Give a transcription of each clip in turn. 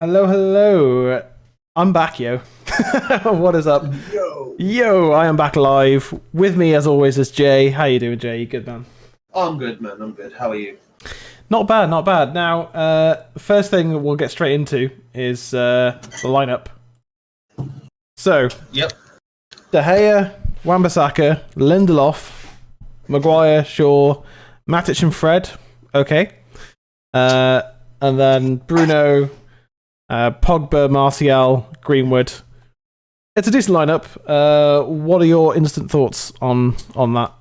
Hello, hello. I'm back, yo. What is up? Yo, I am back live. With me, as always, is Jay. How you doing, Jay? You good, man? I'm good, man. I'm good. How are you? Not bad, not bad. Now, first thing we'll get straight into is the lineup. So, Yep. De Gea, Wan-Bissaka, Lindelof, Maguire, Shaw, Matic and Fred. Okay. And then Bruno, Pogba, Martial, Greenwood. It's a decent lineup. What are your instant thoughts on that?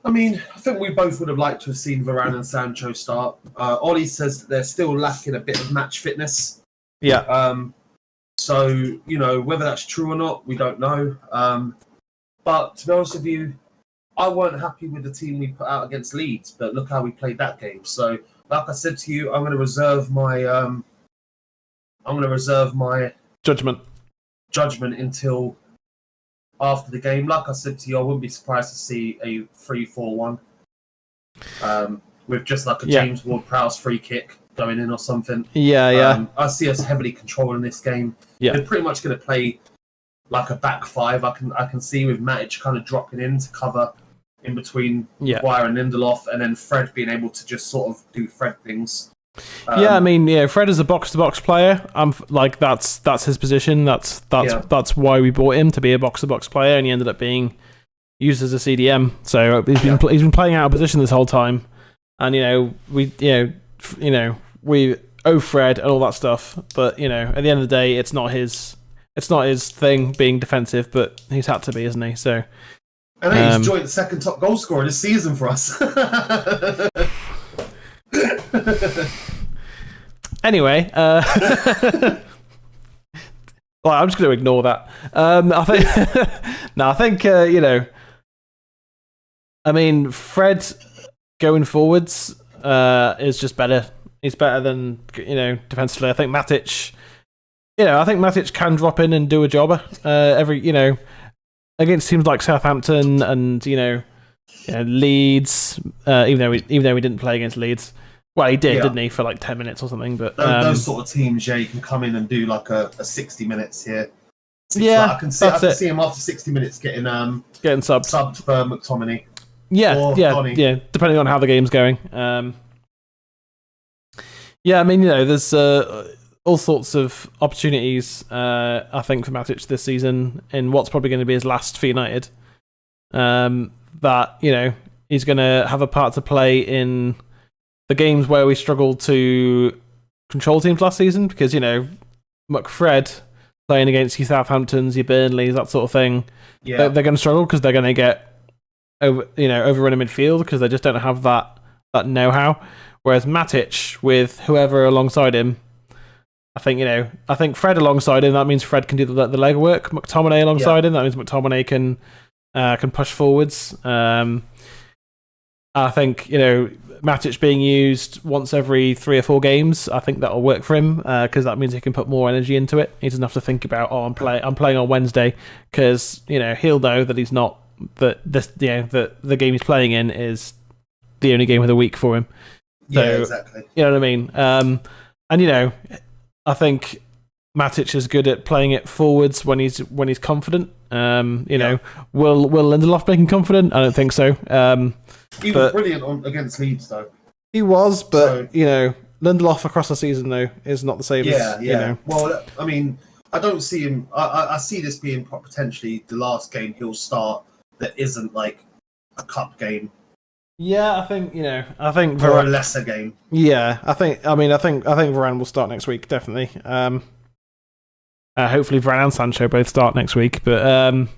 I mean, I think we both would have liked to have seen Varane and Sancho start. Ollie says that they're still lacking a bit of match fitness. Yeah. So, you know, whether that's true or not, we don't know. But to be honest with you, I weren't happy with the team we put out against Leeds, but look how we played that game. So, like I said to you, I'm going to reserve my judgment until after the game. Like I said to you, I wouldn't be surprised to see a 3-4-1 with just like a James Ward-Prowse free kick going in or something. Yeah. I see us heavily controlling this game. Yeah. They're pretty much going to play like a back five. I can see with Matic kind of dropping in to cover in between Maguire and Lindelof, and then Fred being able to just sort of do Fred things. I mean, Fred is a box-to-box player. That's his position. That's why we bought him, to be a box-to-box player, and he ended up being used as a CDM. So he's been playing out of position this whole time, and we owe Fred and all that stuff. But at the end of the day, it's not his thing being defensive, but he's had to be, isn't he? So. And then he's joint second top goal scorer this season for us. Anyway, well, I'm just going to ignore that. I think I mean, Fred going forwards is just better. He's better than defensively. I think Matic. I think Matic can drop in and do a job against teams like Southampton and Leeds, even though we didn't play against Leeds. Well, he did, didn't he, for like 10 minutes or something? But those sort of teams, you can come in and do like a 60 minutes here. I can see him after 60 minutes getting subbed for McTominay. Yeah, depending on how the game's going. I mean, there's all sorts of opportunities, I think, for Matic this season in what's probably going to be his last for United. That, he's going to have a part to play in the games where we struggled to control teams last season, because, McFred playing against your Southamptons, your Burnleys, that sort of thing, they're going to struggle because they're going to get overrun in midfield because they just don't have that know-how. Whereas Matic, with whoever alongside him, I think Fred alongside him, that means Fred can do the legwork. McTominay alongside him, that means McTominay can push forwards. I think Matic being used once every 3 or 4 games, I think that'll work for him because that means he can put more energy into it. He doesn't have to think about I'm playing on Wednesday, because he'll know that he's not that the game he's playing in is the only game of the week for him. So, exactly. You know what I mean? And I think Matic is good at playing it forwards when he's confident. Will Lindelof make him confident? I don't think so. He was brilliant against Leeds, though. He was, but Lindelof across the season though is not the same. Well, I mean, I don't see him. I see this being potentially the last game he'll start that isn't like a cup game. Yeah, I think Varane, or a lesser game. Yeah, I think Varane will start next week, definitely. Hopefully Varane and Sancho both start next week, but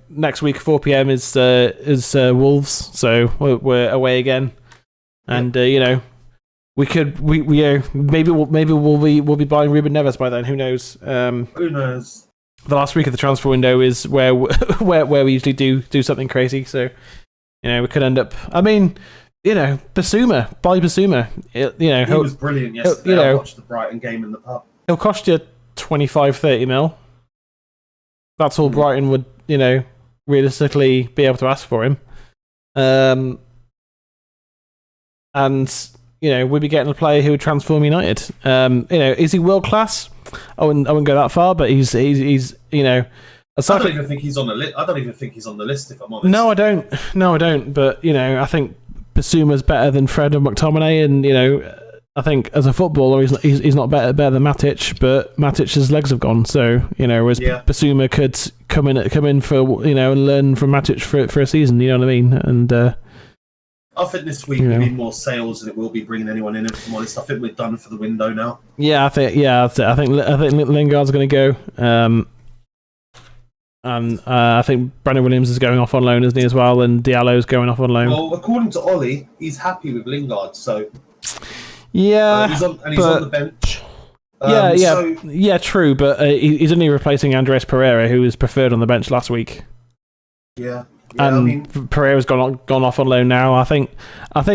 next week 4 p.m. is Wolves, so we're away again, and maybe we'll be buying Ruben Neves by then. Who knows? Who knows? The last week of the transfer window is where we usually do something crazy, so. We could end up. I mean, Basuma. Buy Basuma. He was brilliant yesterday. I watched the Brighton game in the pub. He'll cost you 25-30 mil. That's all Brighton would, realistically be able to ask for him. And we'd be getting a player who would transform United. Is he world class? I wouldn't go that far, but he's I don't even think he's on the list. I don't even think he's on the list, if I'm honest. No, I don't. But I think Basuma's better than Fred and McTominay, and I think as a footballer, he's not better than Matic, but Matic's legs have gone. So whereas Basuma could come in for and learn from Matic for a season. You know what I mean? And I think this week will be more sales than it will be bringing anyone in. If I'm honest, I think we're done for the window now. Yeah, I think Lingard's going to go. And I think Brandon Williams is going off on loan, isn't he, as well? And Diallo's going off on loan. Well, according to Ollie, he's happy with Lingard, so... Yeah, he's on the bench. Yeah, true, but he's only replacing Andres Pereira, who was preferred on the bench last week. Yeah, and Pereira's gone off on loan now. I think, if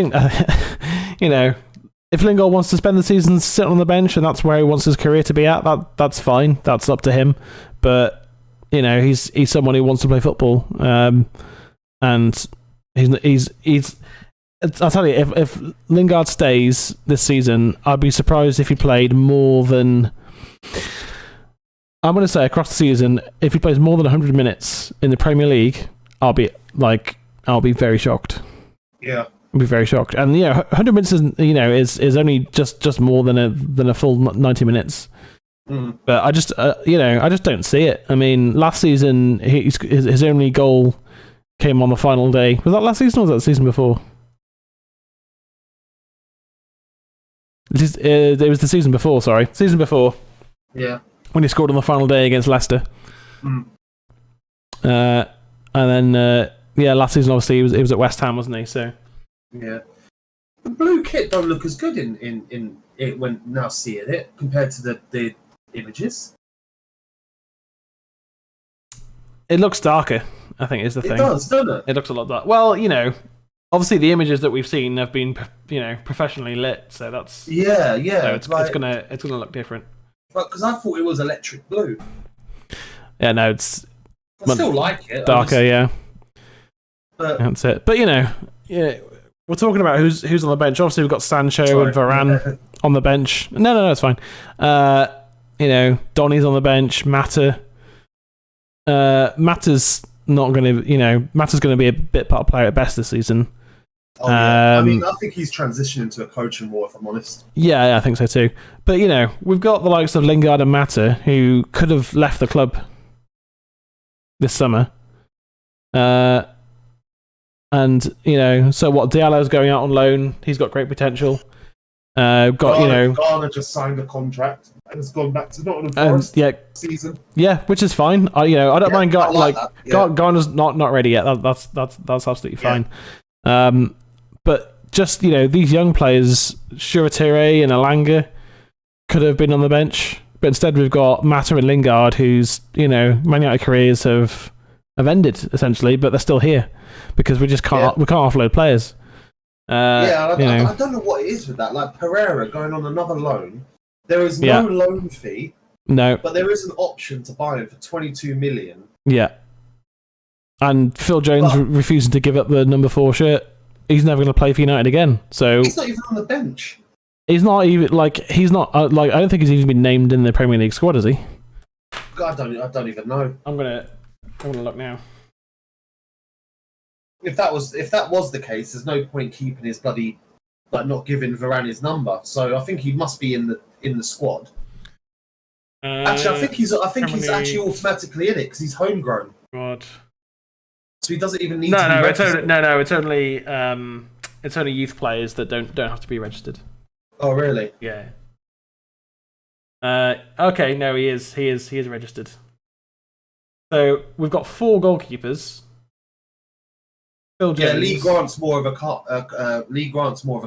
Lingard wants to spend the season sitting on the bench and that's where he wants his career to be at, that's fine. That's up to him. But he's someone who wants to play football, and he's. I'll tell you, if Lingard stays this season, I'd be surprised if he played more than... I'm going to say across the season, if he plays more than 100 minutes in the Premier League, I'll be very shocked. Yeah. I'll be very shocked. And 100 minutes is only just more than a full 90 minutes. Mm. But I just don't see it. I mean, last season his only goal came on the final day. Was that last season or was that the season before? It was the season before, sorry. Season before. Yeah. When he scored on the final day against Leicester. Mm. And then, last season, obviously, he was at West Ham, wasn't he? So. Yeah. The blue kit don't look as good in it when now seeing it compared to the images. It looks darker, I think, is the thing. It does, doesn't it? It looks a lot darker. Well, obviously the images that we've seen have been, professionally lit, so that's so it's gonna look different. But because I thought it was electric blue. Yeah, no, it's. I still like it. Darker, yeah. But that's it. But we're talking about who's on the bench. Obviously, we've got Sancho and Varane on the bench. No, it's fine. Donny's on the bench. Mata. Mata's not going to. Mata's going to be a bit part player at best this season. Oh, yeah. I think he's transitioning to a coaching role, if I'm honest. Yeah, I think so too. But we've got the likes of Lingard and Mata, who could have left the club this summer. So what? Diallo's going out on loan. He's got great potential. Garner just signed a contract and has gone back to Nottingham Forest season. Yeah, which is fine. I don't mind. Garner's not ready yet. That's absolutely fine. But just these young players, Shuratere and Alanga, could have been on the bench, but instead we've got Mata and Lingard, whose Man United careers have ended essentially, but they're still here because we just can't offload players. I don't know what it is with that. Like Pereira going on another loan, there is no loan fee. No, but there is an option to buy him for 22 million. Yeah, and Phil Jones refusing to give up the number 4 shirt. He's never going to play for United again. So he's not even on the bench. He's not even I don't think he's even been named in the Premier League squad, is he? I don't even know. I'm gonna look now. If that was the case, there's no point keeping his bloody not giving Varane his number. So I think he must be in the squad. Actually, I think he's actually automatically in it because he's homegrown. God. So he doesn't even need to be registered. It's only youth players that don't have to be registered. Oh really? Yeah. Okay, no, he is registered. So we've got 4 goalkeepers. Phil Jones. Yeah, Lee Grant's more of a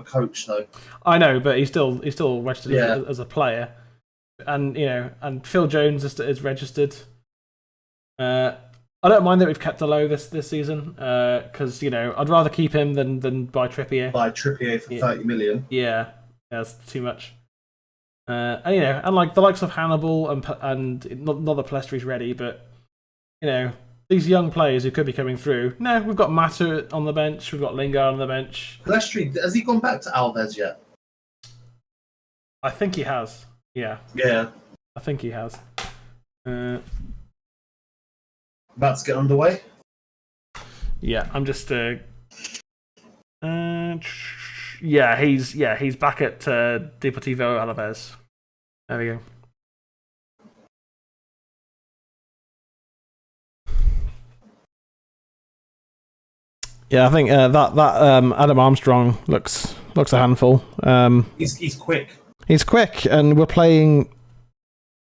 coach though. I know, but he's still registered as a player. And Phil Jones is registered. I don't mind that we've kept Allo this season because I'd rather keep him than buy Trippier. Buy Trippier for 30 million. Yeah, that's too much. And like the likes of Hannibal and not that Palestri's ready, but these young players who could be coming through. No, we've got Mata on the bench. We've got Lingard on the bench. Palestri, has he gone back to Alves yet? I think he has. Yeah. Yeah. I think he has. About to get underway. Yeah, I'm just. He's back at Deportivo Alaves. There we go. Yeah, I think that Adam Armstrong looks a handful. He's quick. He's quick, and we're playing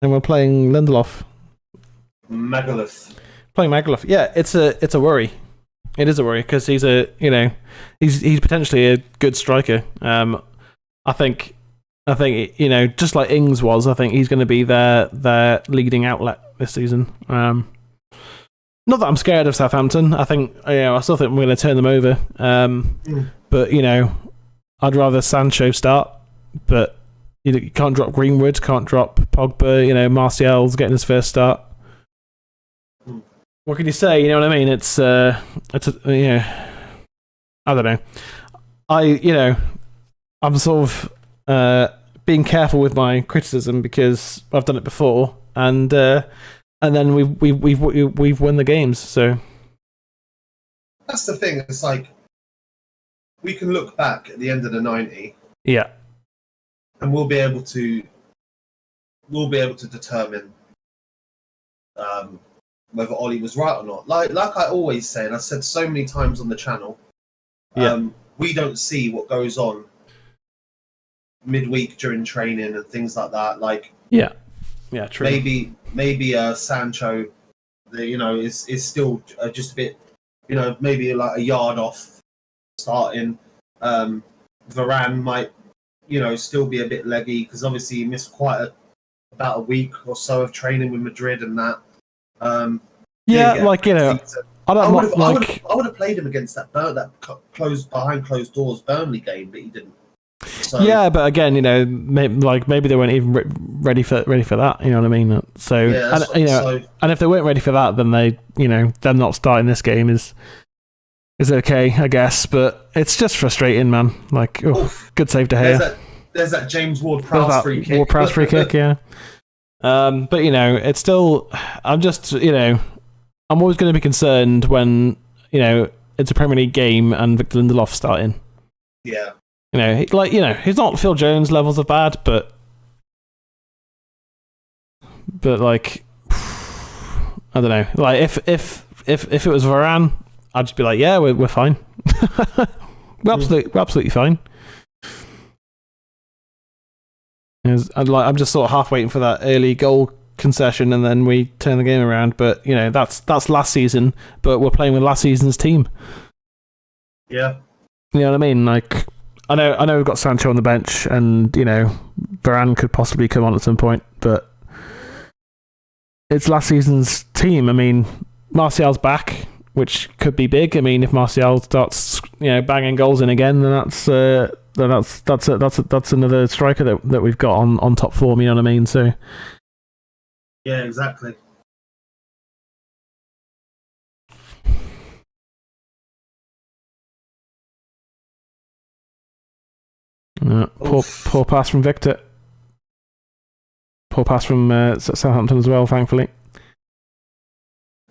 Lindelof. Magaluf. Playing Magaluf. Yeah, it's a worry. It is a worry because he's he's potentially a good striker. I think just like Ings was, I think he's going to be their leading outlet this season. Not that I'm scared of Southampton. I think I still think we're going to turn them over. But I'd rather Sancho start. But you can't drop Greenwood, can't drop Pogba. Martial's getting his first start. What can you say? You know what I mean? It's I don't know. I'm sort of being careful with my criticism because I've done it before, and then we've won the games. So that's the thing. It's like we can look back at the end of the 90, yeah, and we'll be able to determine whether Ollie was right or not. Like I always say, and I've said so many times on the channel, we don't see what goes on midweek during training and things like that. Like true. Maybe Sancho, is still just a bit, maybe like a yard off starting. Varane might, still be a bit leggy because obviously he missed about a week or so of training with Madrid and that. I would have played him against that behind closed doors Burnley game, but he didn't. So, yeah, but again, maybe they weren't even ready for that. You know what I mean? So, and if they weren't ready for that, then them not starting this game is okay, I guess. But it's just frustrating, man. Like, good save to Gea. There's that James Ward-Prowse free kick. Ward-Prowse free kick, yeah. But it's still. I'm just I'm always going to be concerned when it's a Premier League game and Victor Lindelof's starting. Yeah. He's not Phil Jones levels of bad, but like, I don't know. Like if it was Varane, I'd just be like, yeah, we're fine. we're absolutely fine. I'm just sort of half waiting for that early goal concession, and then we turn the game around. But that's last season. But we're playing with last season's team. Yeah. You know what I mean? Like, I know we've got Sancho on the bench, and Varane could possibly come on at some point, but it's last season's team. I mean, Martial's back, which could be big. I mean, if Martial starts banging goals in again, then that's another striker that we've got on top form. You know what I mean? So yeah, exactly. Poor pass from Victor. Poor pass from Southampton as well, thankfully.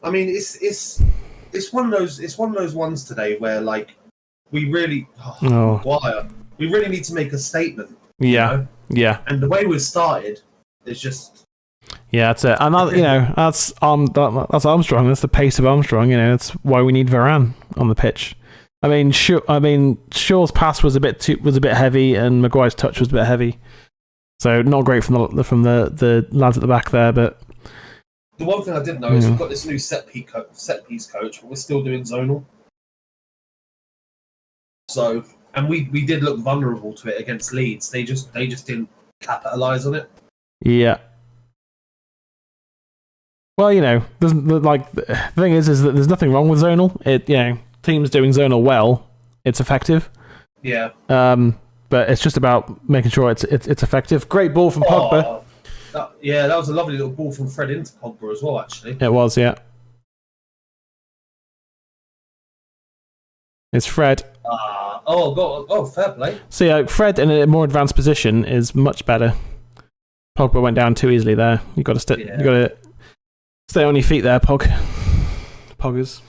I mean, it's one of those ones today where like we really we really need to make a statement. Yeah. And the way we've started is just that's it. And that's Armstrong. That's the pace of Armstrong. That's why we need Varane on the pitch. I mean, Shaw's pass was a bit heavy, and Maguire's touch was a bit heavy. So not great from the lads at the back there. But the one thing I did know is we've got this new set piece coach, but we're still doing zonal. So, and we did look vulnerable to it against Leeds. They just didn't capitalise on it. Yeah. Well, there's the thing is that there's nothing wrong with zonal. Teams doing zonal well, it's effective. Yeah. But it's just about making sure it's effective. Great ball from Pogba. That was a lovely little ball from Fred into Pogba as well, actually. It was, yeah. It's Fred. fair play. So Fred in a more advanced position is much better. Pogba went down too easily there. You got to stay on your feet there, Poggers.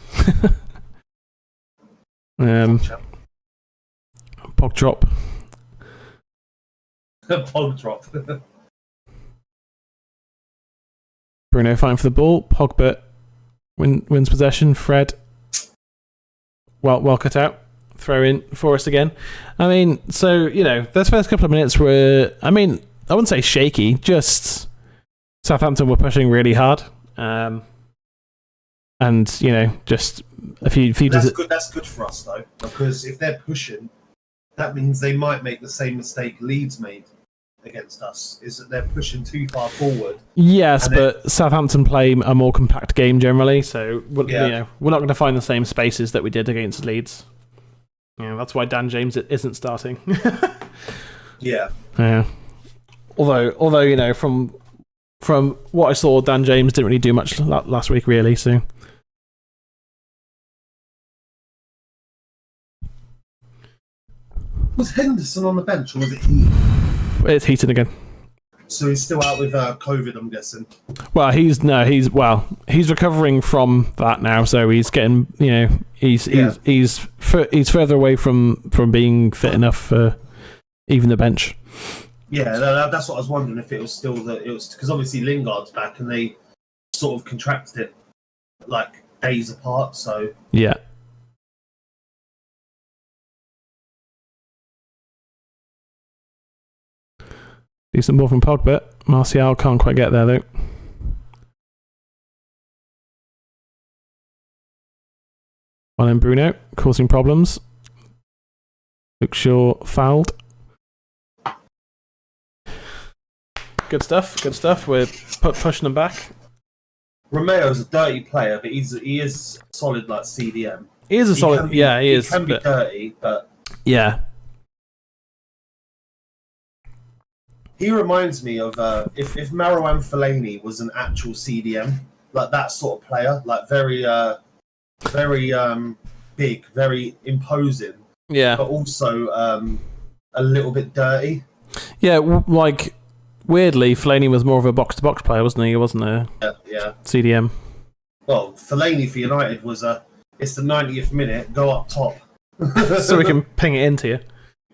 Pog drop. Pog drop. Bruno fighting for the ball. Pogba wins possession. Fred, well cut out. Throw in for us again. I mean, so, those first couple of minutes were, I wouldn't say shaky, just Southampton were pushing really hard. And, just a few... That's good for us, though, because if they're pushing, that means they might make the same mistake Leeds made against us, is that they're pushing too far forward. Yes, but Southampton play a more compact game generally, so we're not going to find the same spaces that we did against Leeds. That's why Dan James isn't starting. Yeah. Although from what I saw, Dan James didn't really do much last week, really. So. Was Henderson on the bench, or was it Heaton? It's Heaton again. So he's still out with COVID, I'm guessing. Well, he's recovering from that now, so he's getting, he's further away from being fit enough for even the bench. Yeah, that's what I was wondering, if it was still because obviously Lingard's back and they sort of contracted it like days apart. So yeah. Decent ball from Pogba. Martial can't quite get there, though. Well, then Bruno, causing problems. Luke Shaw fouled. Good stuff. We're pushing them back. Romeo's a dirty player, but he is solid like CDM. He is a solid... He is. He can be dirty, but... Yeah. He reminds me of if Marouane Fellaini was an actual CDM, like that sort of player, like very big, very imposing. Yeah. But also a little bit dirty. Yeah, like weirdly, Fellaini was more of a box-to-box player, wasn't he? He wasn't a CDM. Well, Fellaini for United was it's the 90th minute, go up top, so we can ping it into you.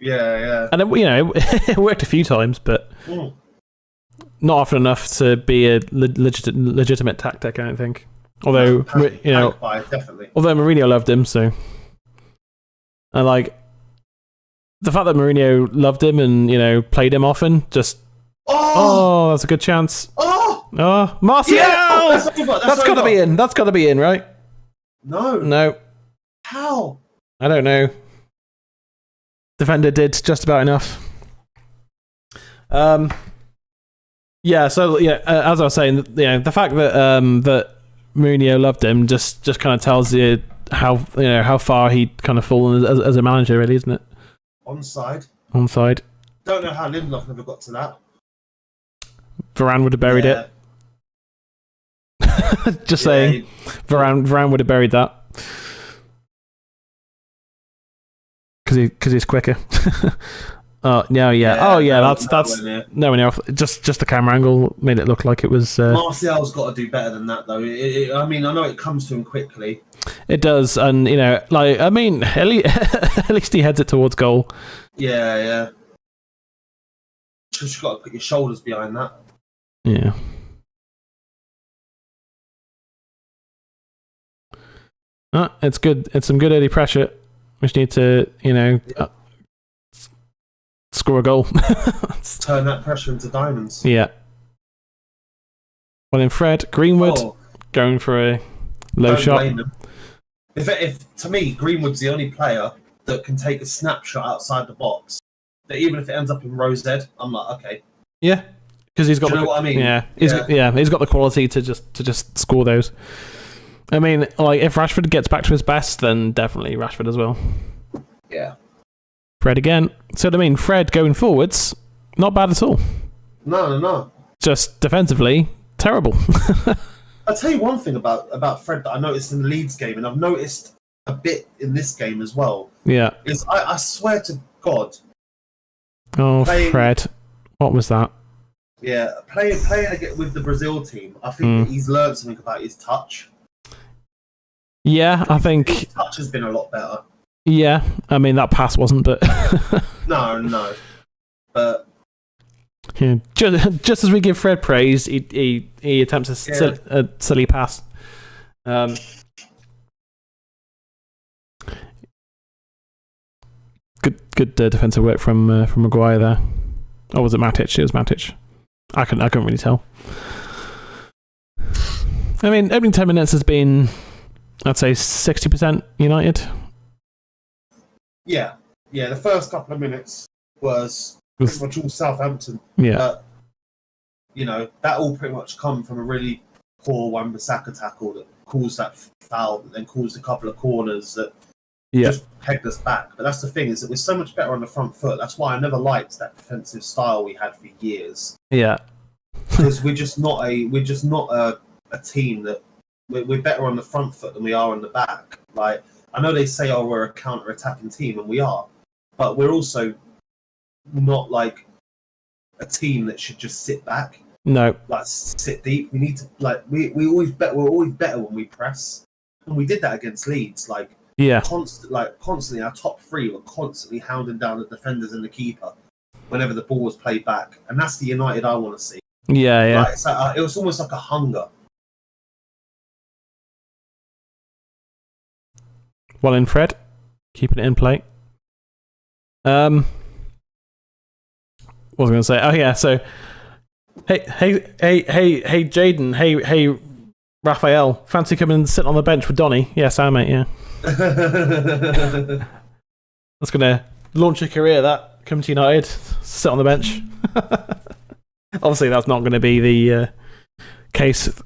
Yeah. And it worked a few times, but not often enough to be a legitimate tactic, I don't think. Although definitely. Although Mourinho loved him, so and like the fact that Mourinho loved him and played him often, just that's a good chance. Martial! Yeah! That's got to be in. That's got to be in, right? No. How? I don't know. Defender did just about enough. As I was saying, the fact that that Mourinho loved him just kind of tells you how far he'd kind of fallen as a manager, really, isn't it? Onside. Don't know how Lindelof never got to that. Varane would have buried it. Just saying, Varane would have buried that. Because he's quicker. That's nowhere near off. Just the camera angle made it look like it was. Martial's got to do better than that, though. I know it comes to him quickly. It does, and at least he heads it towards goal. Yeah. Just got to put your shoulders behind that. Yeah. It's good. It's some good early pressure. We just need to, score a goal. Turn that pressure into diamonds. Yeah. Well, then Fred Greenwood going for a low shot. If to me, Greenwood's the only player that can take a snapshot outside the box. That even if it ends up in Rose Dead, I'm like, okay. Yeah, because he's got. Do you know what I mean? Yeah, he's got the quality to just score those. I mean, like, if Rashford gets back to his best, then definitely Rashford as well. Yeah. Fred again. So, Fred going forwards, not bad at all. No. Just defensively, terrible. I'll tell you one thing about Fred that I noticed in the Leeds game, and I've noticed a bit in this game as well. Yeah. Is I swear to God. Oh, Fred. What was that? Yeah, playing with the Brazil team, I think that he's learned something about his touch. Yeah, I think his touch has been a lot better. Yeah, I mean that pass wasn't, but no, but yeah, just as we give Fred praise, he attempts a silly pass. Good defensive work from Maguire there. Or was it Matic? It was Matic. I couldn't really tell. I mean, opening 10 minutes has been, I'd say, 60% United. Yeah. The first couple of minutes was pretty much all Southampton. Yeah. That all pretty much come from a really poor Wan-Bissaka tackle that caused that foul, that then caused a couple of corners that just pegged us back. But that's the thing, is that we're so much better on the front foot. That's why I never liked that defensive style we had for years. Yeah. Because we're just not a team that we're better on the front foot than we are on the back. Like, I know they say, we're a counter-attacking team, and we are, but we're also not like a team that should just sit back. No, like sit deep. We need to we're always better when we press, and we did that against Leeds. Constantly, our top three were constantly hounding down the defenders and the keeper whenever the ball was played back, and that's the United I want to see. Yeah. It was almost like a hunger. Well in, Fred, keeping it in play. What was I going to say? Oh yeah, so hey, Jaden, hey, Raphael, fancy coming and sitting on the bench with Donny? Yes, I mate. Yeah. That's gonna launch a career. That come to United, sit on the bench. Obviously, that's not going to be the case, for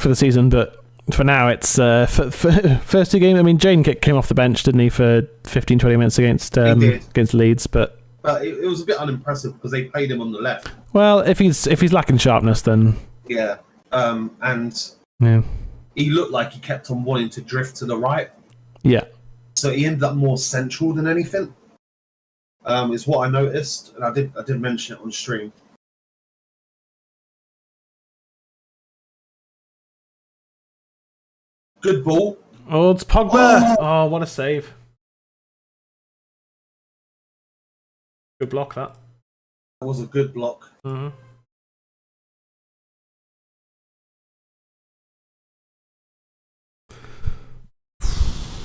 the season. But for now, it's for first two games. I mean, Jane came off the bench, didn't he, for 15-20 minutes against Leeds? But it was a bit unimpressive because they played him on the left. Well, if he's lacking sharpness, then yeah, and yeah, he looked like he kept on wanting to drift to the right. Yeah. So he ended up more central than anything. Is what I noticed, and I did mention it on stream. Good ball. Oh, it's Pogba. Oh, what a save. Good block, that. That was a good block. Mm-hmm.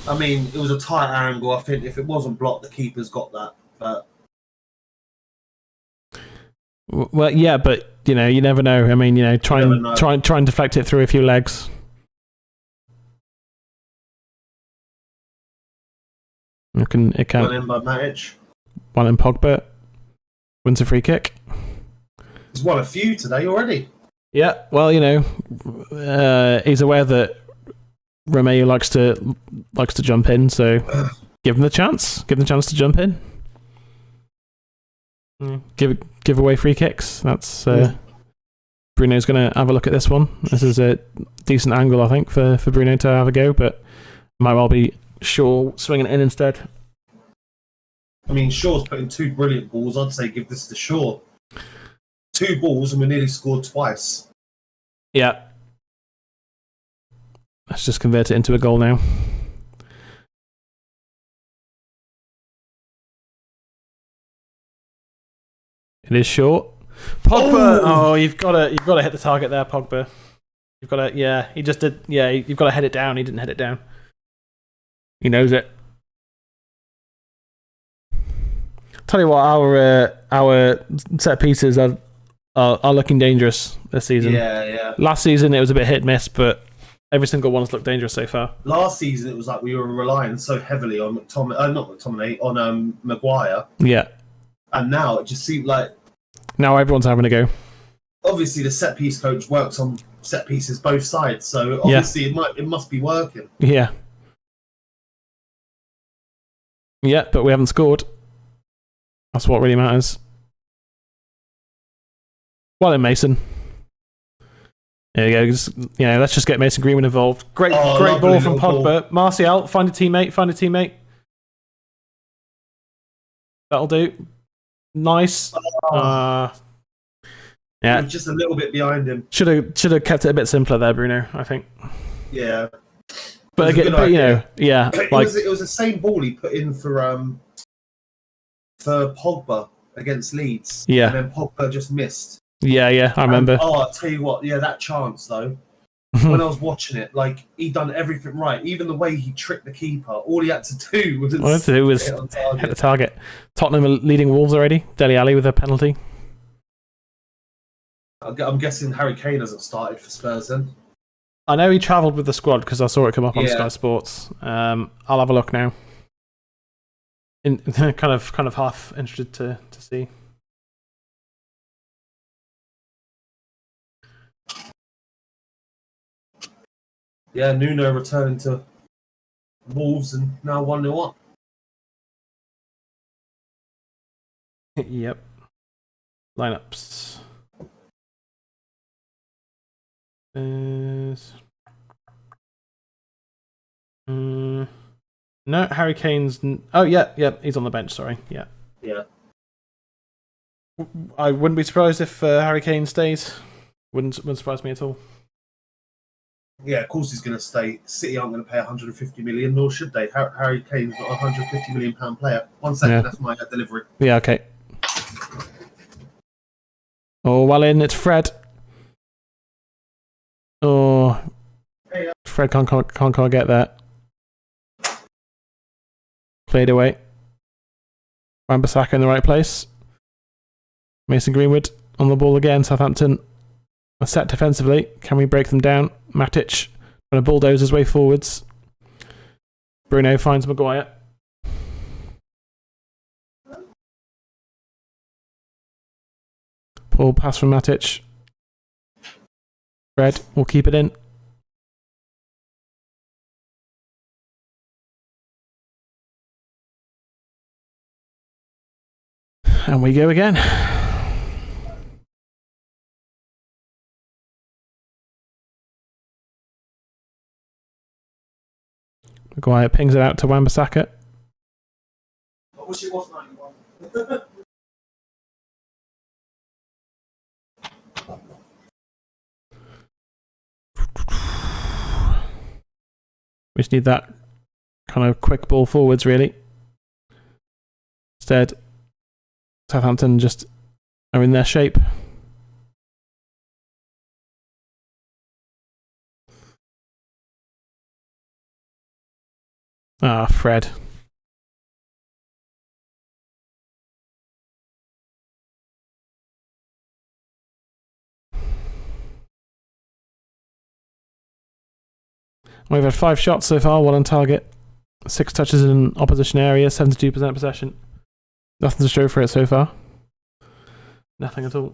I mean, it was a tight angle. I think if it wasn't blocked, the keeper's got that. But well, yeah, but you never know. I mean, try and deflect it through a few legs. It can. One in by Matic. One in Pogba. Wins a free kick. He's won a few today already. Yeah, well, he's aware that Romeo likes to jump in, so give him the chance. Give him the chance to jump in. Give away free kicks. That's Bruno's going to have a look at this one. This is a decent angle, I think, for Bruno to have a go, but might well be Shaw swinging it in instead. I mean, Shaw's putting two brilliant balls. I'd say give this to Shaw. 2 balls and we nearly scored twice. Yeah. Let's just convert it into a goal now. It is short. Pogba! Oh, you've got to hit the target there, Pogba. You've got to, yeah. He just did, yeah. You've got to head it down. He didn't head it down. He knows it. Tell you what, our set pieces are looking dangerous this season. Yeah. Last season it was a bit hit and miss, but every single one's looked dangerous so far. Last season it was like we were relying so heavily on Maguire. Yeah. And now it just seemed like now everyone's having a go. Obviously, the set piece coach works on set pieces both sides, so obviously it must be working. Yeah. Yeah, but we haven't scored. That's what really matters. Well in, Mason. There you go. Just, let's just get Mason Greenwood involved. Great ball from Pogba. Ball. Martial, find a teammate. That'll do. Nice. Yeah, just a little bit behind him. Should have kept it a bit simpler there, Bruno. I think. Yeah, but again, yeah, it was the same ball he put in for Pogba against Leeds. Yeah, and then Pogba just missed. Yeah, I remember. I'll tell you what, that chance though. When I was watching it, like he done everything right. Even the way he tricked the keeper, all he had to do was hit the target. Tottenham are leading Wolves already. Dele Alli with a penalty. I'm guessing Harry Kane hasn't started for Spurs then. I know he travelled with the squad because I saw it come up on Sky Sports. I'll have a look now. Kind of half interested to see. Yeah, Nuno returning to Wolves and now 1-0 up. Yep. Lineups. No, Harry Kane's. Oh, yeah, he's on the bench. Sorry, yeah. I wouldn't be surprised if Harry Kane stays. Wouldn't surprise me at all. Yeah, of course he's going to stay. City aren't going to pay 150 million, nor should they. Harry Kane's not a 150 million pound player. 1 second, that's my delivery. Yeah, okay. Oh, well in, it's Fred. Oh, Fred can't get that. Played away. Wan-Bissaka in the right place. Mason Greenwood on the ball again. Southampton are set defensively. Can we break them down? Matic trying to bulldoze his way forwards. Bruno finds Maguire. Pull pass from Matic. Fred will keep it in. And we go again. Maguire pings it out to Wan-Bissaka. I wish it was 91. We just need that kind of quick ball forwards, really. Instead, Southampton just are in their shape. Ah, Fred. We've had 5 shots so far, 1 on target. 6 touches in opposition area, 72% possession. Nothing to show for it so far. Nothing at all.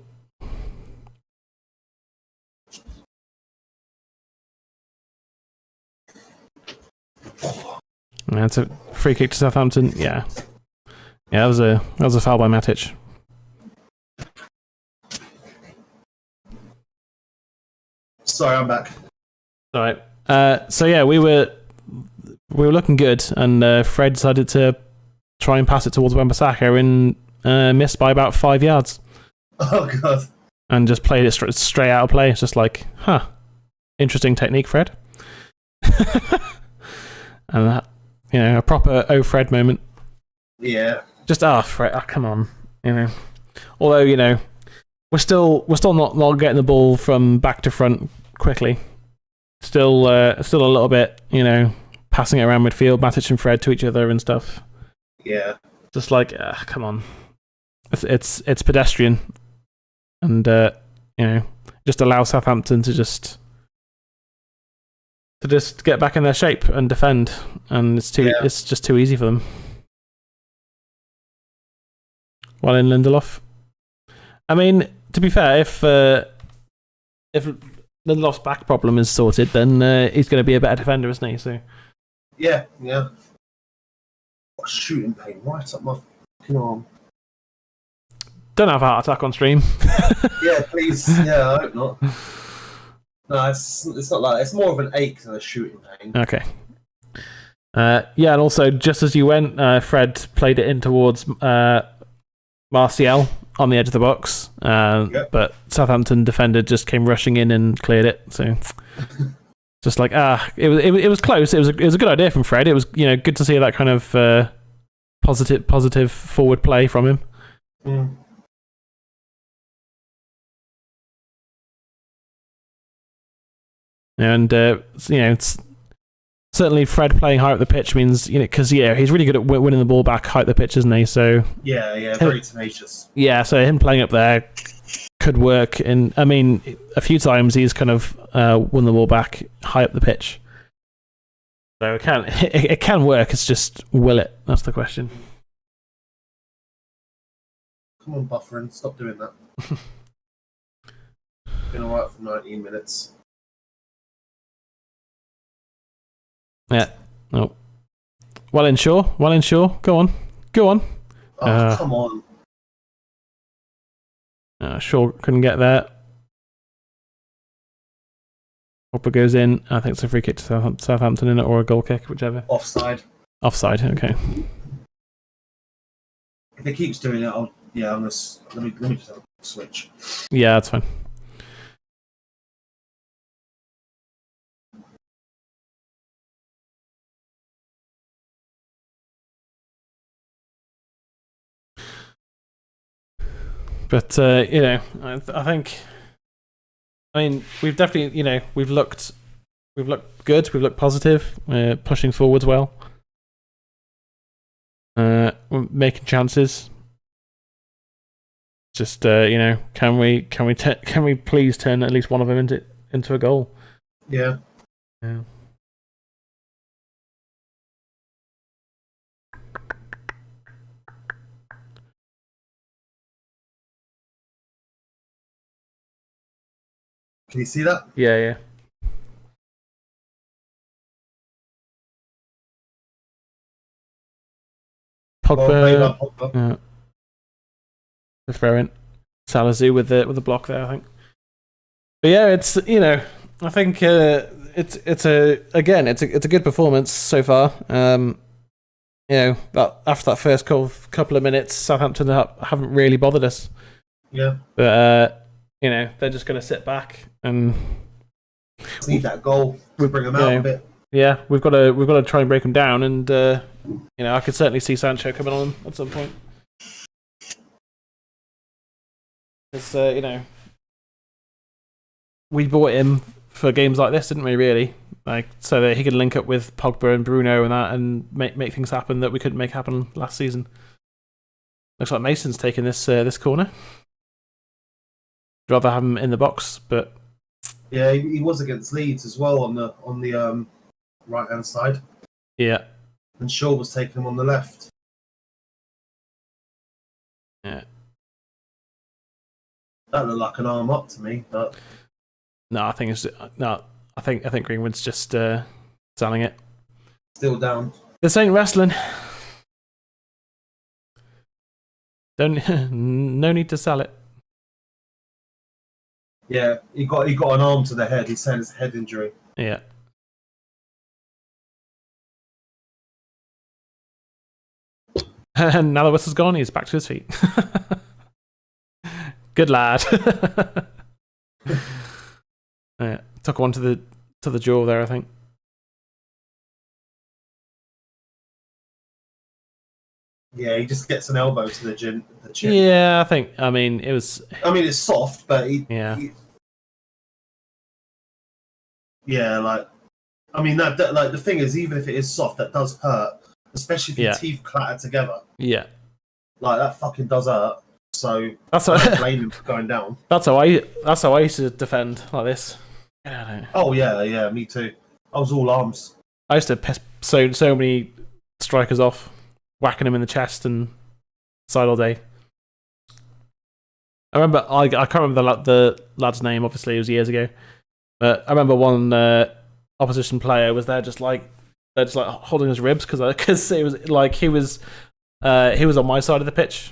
That's a free kick to Southampton. Yeah, that was a foul by Matic. Sorry, I'm back. All right. So yeah, we were looking good, and Fred decided to try and pass it towards Wan-Bissaka and missed by about 5 yards. Oh god! And just played it straight out of play. It's just like, interesting technique, Fred. And that, a proper Fred moment. Yeah. Just Fred, come on, Although we're still not getting the ball from back to front quickly. Still a little bit, passing it around midfield, Matic and Fred to each other and stuff. Yeah. Just like, come on. It's pedestrian, and just allow Southampton to just get back in their shape and defend, and it's just too easy for them. Well in Lindelof. I mean, to be fair, if Lindelof's back problem is sorted, then he's going to be a better defender, isn't he? So. Yeah. What a shooting pain right up my fucking arm. Don't have a heart attack on stream. Yeah, please. Yeah, I hope not. No, it's not like it's more of an ache than a shooting pain. Okay. Yeah, and also just as you went, Fred played it in towards Martial on the edge of the box, but Southampton defender just came rushing in and cleared it. So just like it was close. It was a good idea from Fred. It was good to see that kind of positive forward play from him. Mm. And it's certainly Fred playing high up the pitch means because he's really good at winning the ball back high up the pitch, isn't he? So yeah, very tenacious. Yeah, so him playing up there could work. And I mean, a few times he's kind of won the ball back high up the pitch. So it can work. It's just will it? That's the question. Come on, buffering, stop doing that. Been alright for 19 minutes. Yeah. Oh. Well in, Shaw. Go on. Oh, come on. Shaw couldn't get there. Hopper goes in. I think it's a free kick to Southampton in it, or a goal kick, whichever. Offside. Okay. If it keeps doing it, I'm gonna let me just have a switch. Yeah, that's fine. But I think. I mean, we've definitely, we've looked good. We've looked positive. Pushing forwards well. We're making chances. Just can we please turn at least one of them into a goal? Yeah. Yeah. Can you see that? Yeah. Pogba. The throw in. Salazar with the block there, I think. But yeah, it's I think it's a good performance so far. That after that first couple of minutes, Southampton haven't really bothered us. Yeah. But they're just going to sit back and need that goal to bring them out a bit. Yeah, we've got to try and break them down, and I could certainly see Sancho coming on at some point. Because we bought him for games like this, didn't we? Really, so that he could link up with Pogba and Bruno and that, and make things happen that we couldn't make happen last season. Looks like Mason's taking this corner. Rather have him in the box, but yeah, he was against Leeds as well on the right hand side. Yeah, and Shaw was taking him on the left. Yeah, that looked like an arm up to me, but no, I think I think Greenwood's just selling it. Still down. This ain't wrestling. No need to sell it. Yeah, he got an arm to the head. He's saying it's a head injury. Yeah. And now the whistle's gone, he's back to his feet. Good lad. Yeah, took one to the jaw there, I think. Yeah, he just gets an elbow to the chin. Yeah, I mean, it's soft, but yeah, the thing is, even if it is soft, that does hurt, especially if your teeth clatter together. Yeah, that fucking does hurt. So that's I don't blame him for going down. That's how I used to defend like this. Oh yeah, me too. I was all arms. I used to piss so many strikers off, whacking him in the chest and side all day. I remember I can't remember the lad's name. Obviously, it was years ago. But I remember one opposition player was there, just like holding his ribs because it was like he was on my side of the pitch.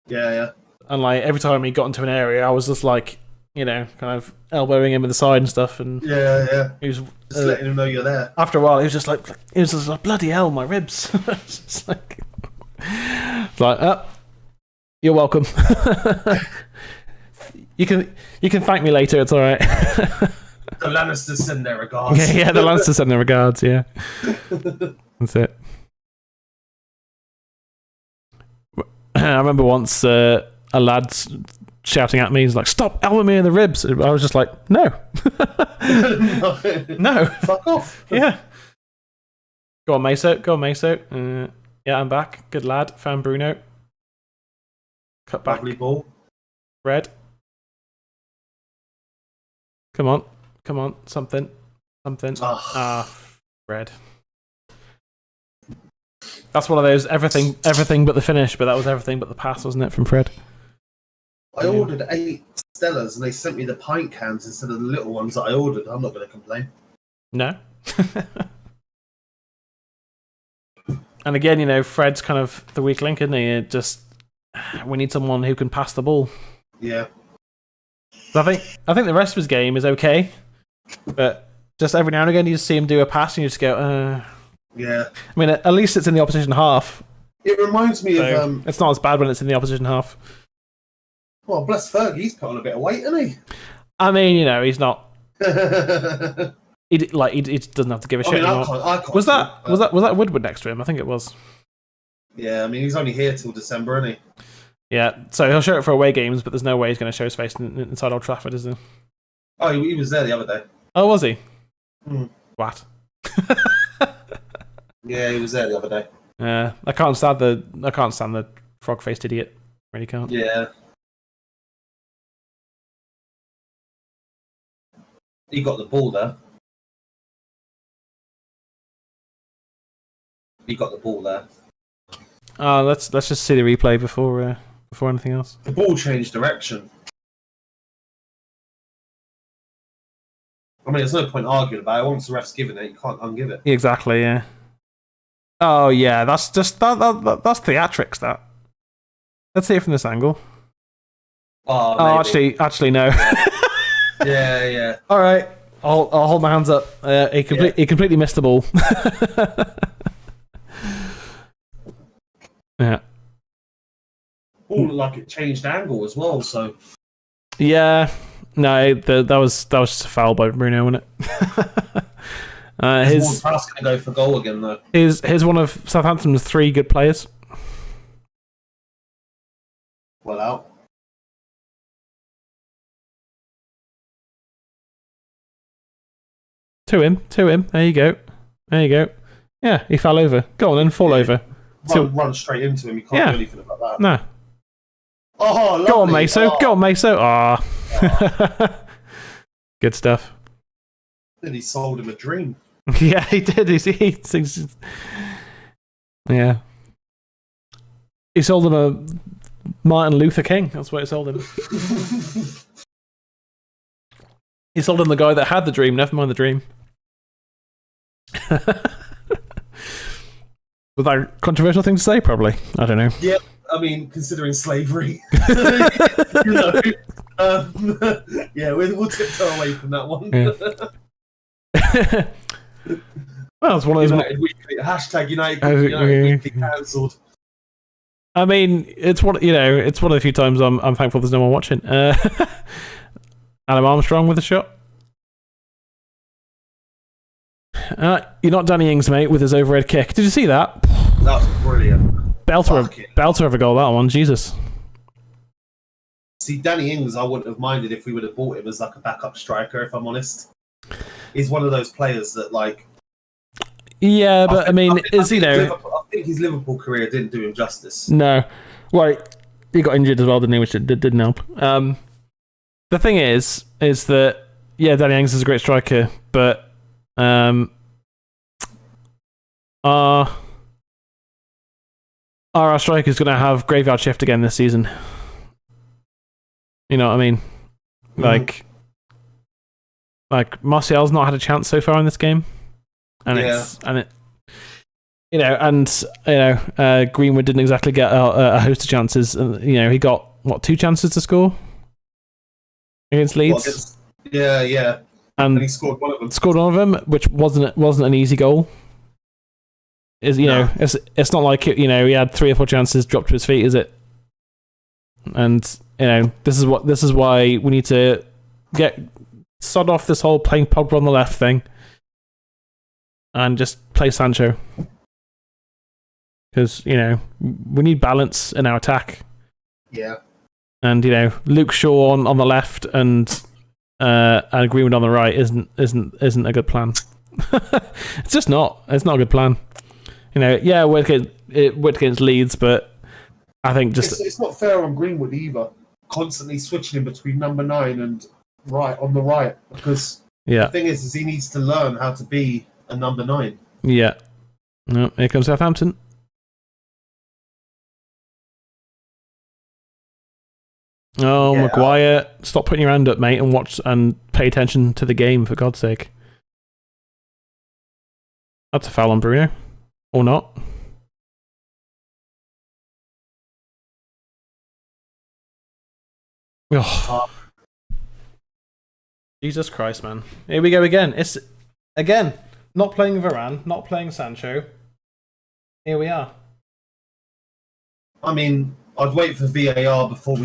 Yeah. And like every time he got into an area, I was just like, kind of elbowing him with the side and stuff. And yeah. he was Just letting him know you're there. After a while, he was just like, bloody hell, my ribs. It's like, you're welcome. You can thank me later. It's all right. The Lannisters send their regards. Yeah, the Lannisters send their regards. Yeah, that's it. I remember once a lad shouting at me, he's like, "Stop elbowing me in the ribs." I was just like, "No, no, fuck off." Yeah. Go on, Meso. Yeah, I'm back. Good lad. Found Bruno. Cut back. Lovely ball. Red. Come on. Something. Red. That's one of those everything but the finish, but that was everything but the pass, wasn't it, from Fred? I ordered 8 Stellas and they sent me the pint cans instead of the little ones that I ordered. I'm not going to complain. No. And again, Fred's kind of the weak link, isn't he? We need someone who can pass the ball. Yeah. So I think the rest of his game is okay, but just every now and again you just see him do a pass and you just go, Yeah. I mean, at least it's in the opposition half. It reminds me of... It's not as bad when it's in the opposition half. Well, bless Fergie, he's put on a bit of weight, hasn't he? I mean, he's not... he doesn't have to give a shit anymore. I can't was that Woodward next to him? I think it was. Yeah, I mean, he's only here till December, isn't he? Yeah, so he'll show it for away games, but there's no way he's going to show his face inside Old Trafford, is there? Oh, he was there the other day. Oh, was he? What? Yeah, he was there the other day. Yeah, I can't stand the frog-faced idiot. Really can't. Yeah. He got the ball there. Let's just see the replay before anything else. The ball changed direction. I mean, there's no point arguing about it. Once the ref's given it, you can't ungive it. Exactly, yeah. Oh yeah, that's just that's theatrics. That. Let's see it from this angle. Oh, actually, no. Yeah. All right, I'll hold my hands up. He completely missed the ball. Yeah. All looked like it changed angle as well. So. Yeah. No, that was just a foul by Bruno, wasn't it? His pass going to go for goal again, though. He's one of Southampton's 3 good players. Well out. To him. There you go. Yeah, he fell over. Go on then, fall over. Run straight into him. You can't do anything about that. No. Oh, lovely. Go on, Meso. Ah. Good stuff. Then he sold him a dream. Yeah, he did. Yeah. He sold him a Martin Luther King. That's what he sold him. He sold him the guy that had the dream. Never mind the dream. Was that a controversial thing to say? Probably. I don't know. Yeah, I mean, considering slavery. Yeah, we'll tiptoe away from that one. Yeah. Well, it's one of those. #United Weekly cancelled. I mean, it's one of the few times I'm thankful there's no one watching. Adam Armstrong with a shot. You're not Danny Ings, mate, with his overhead kick. Did you see that? That was brilliant. Belter of a goal, that one. Jesus. See, Danny Ings, I wouldn't have minded if we would have bought him as like a backup striker, if I'm honest. He's one of those players that, like... Yeah, but I think his Liverpool career didn't do him justice. No. Well, he got injured as well, didn't he, which didn't help. The thing is that, yeah, Danny Ings is a great striker, but are our strikers going to have graveyard shift again this season? You know what I mean? Like Martial's not had a chance so far in this game, and Greenwood didn't exactly get a host of chances, and he got 2 chances to score. against Leeds. Yeah. And he scored one of them. Scored one of them, which wasn't an easy goal. It's not like he had 3 or 4 chances dropped to his feet, is it? And this is why we need to sod off this whole playing Pogba on the left thing, and just play Sancho. Because we need balance in our attack. Yeah. And Luke Shaw on the left and Greenwood on the right isn't a good plan. It's just not. It's not a good plan. It worked against Leeds, but I think it's not fair on Greenwood either. Constantly switching in between number 9 and on the right, because the thing is he needs to learn how to be a number 9. Yeah. No, here comes Southampton. Oh, yeah. Maguire, stop putting your hand up, mate, and watch and pay attention to the game, for God's sake. That's a foul on Bruno. Or not. Oh. Jesus Christ, man. Here we go again. It's, again, not playing Varane, not playing Sancho. Here we are. I mean, I'd wait for VAR before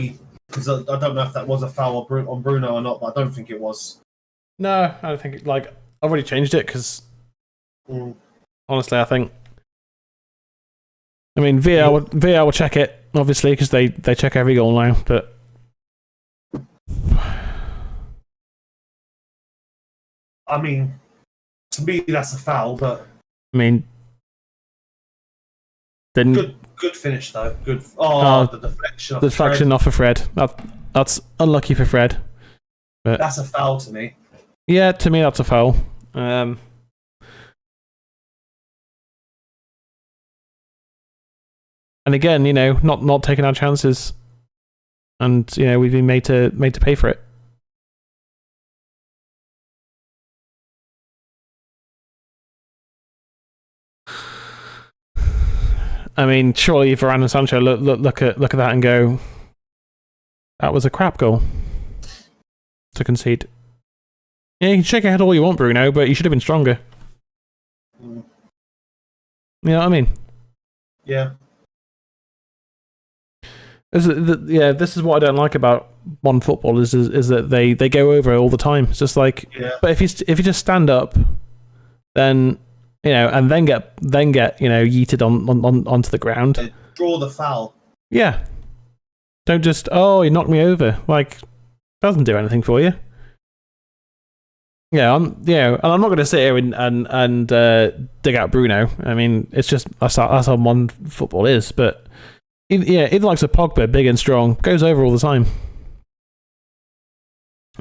because I don't know if that was a foul on Bruno or not, but I don't think it was. No, I don't think I've already changed it because honestly, I think. I mean, VAR will check it obviously because they check every goal now, but. I mean, to me that's a foul, but. I mean. Good finish though. Good. The deflection. The deflection off of Fred. That's unlucky for Fred. But that's a foul to me. Yeah, to me that's a foul. And again, not taking our chances, and we've been made to pay for it. I mean, surely Varane and Sancho look at that and go, that was a crap goal to concede. Yeah, you can shake your head all you want, Bruno, but you should have been stronger. You know what I mean? Yeah. This is what I don't like about modern football is that they go over it all the time. It's just like, but if you just stand up, then. And then get yeeted onto the ground. Draw the foul. Yeah. Don't just you knocked me over. Doesn't do anything for you. Yeah, and I'm not going to sit here and dig out Bruno. I mean, it's just that's how modern football is. But even like a Pogba, big and strong, goes over all the time.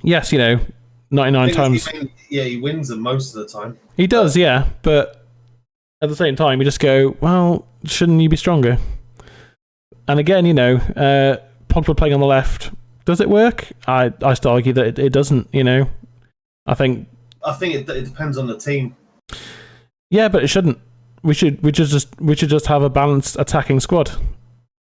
Yes, 99 times. He wins them most of the time. He does, yeah, but at the same time, you just go, well, shouldn't you be stronger? And again, Pogba playing on the left, does it work? I still argue that it doesn't. I think it depends on the team. Yeah, but it shouldn't. We should just have a balanced attacking squad.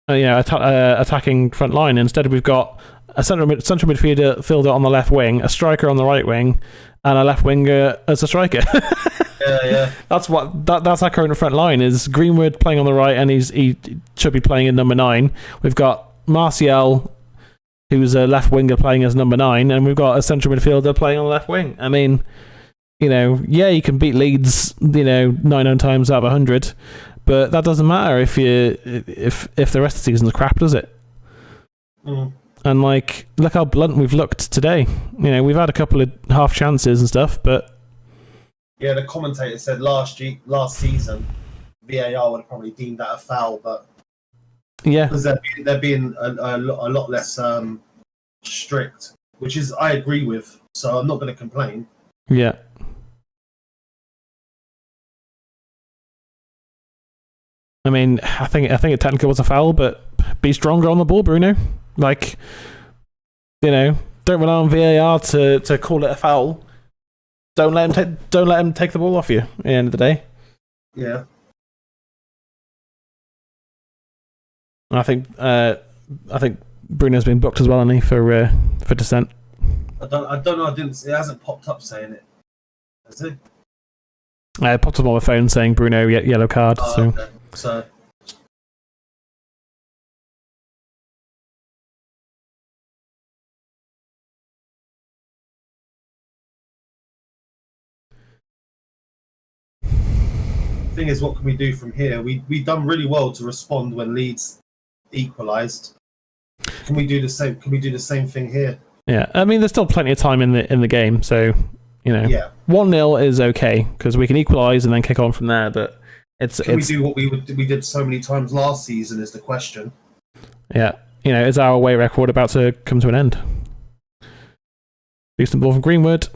Attacking front line. Instead, we've got a central midfielder on the left wing, a striker on the right wing, and a left winger as a striker. Yeah. That's our current front line. Is Greenwood playing on the right, and he should be playing in number 9. We've got Martial, who's a left winger, playing as number 9, and we've got a central midfielder playing on the left wing. I mean, you can beat Leeds, 99 times out of 100, but that doesn't matter if the rest of the season's crap, does it? And look how blunt we've looked today. We've had a couple of half chances and stuff, but yeah, the commentator said last season VAR would have probably deemed that a foul, but yeah, because they're being a lot less strict, which is I agree with. So I'm not going to complain. Yeah. I mean, I think it technically was a foul, but be stronger on the ball, Bruno. Don't rely on VAR to call it a foul. Don't let him take the ball off you at the end of the day. Yeah. I think Bruno's been booked as well, hasn't he, for dissent. I don't know. It hasn't popped up saying it. Has it? It popped up on my phone saying Bruno yellow card. Okay. So. Thing is, what can we do from here? We done really well to respond when Leeds equalised. Can we do the same? Can we do the same thing here? Yeah, I mean, there's still plenty of time in the game, so 1-0 is okay because we can equalise and then kick on from there. But we do what we did so many times last season? Is the question? Yeah, is our away record about to come to an end? Decent ball from Greenwood.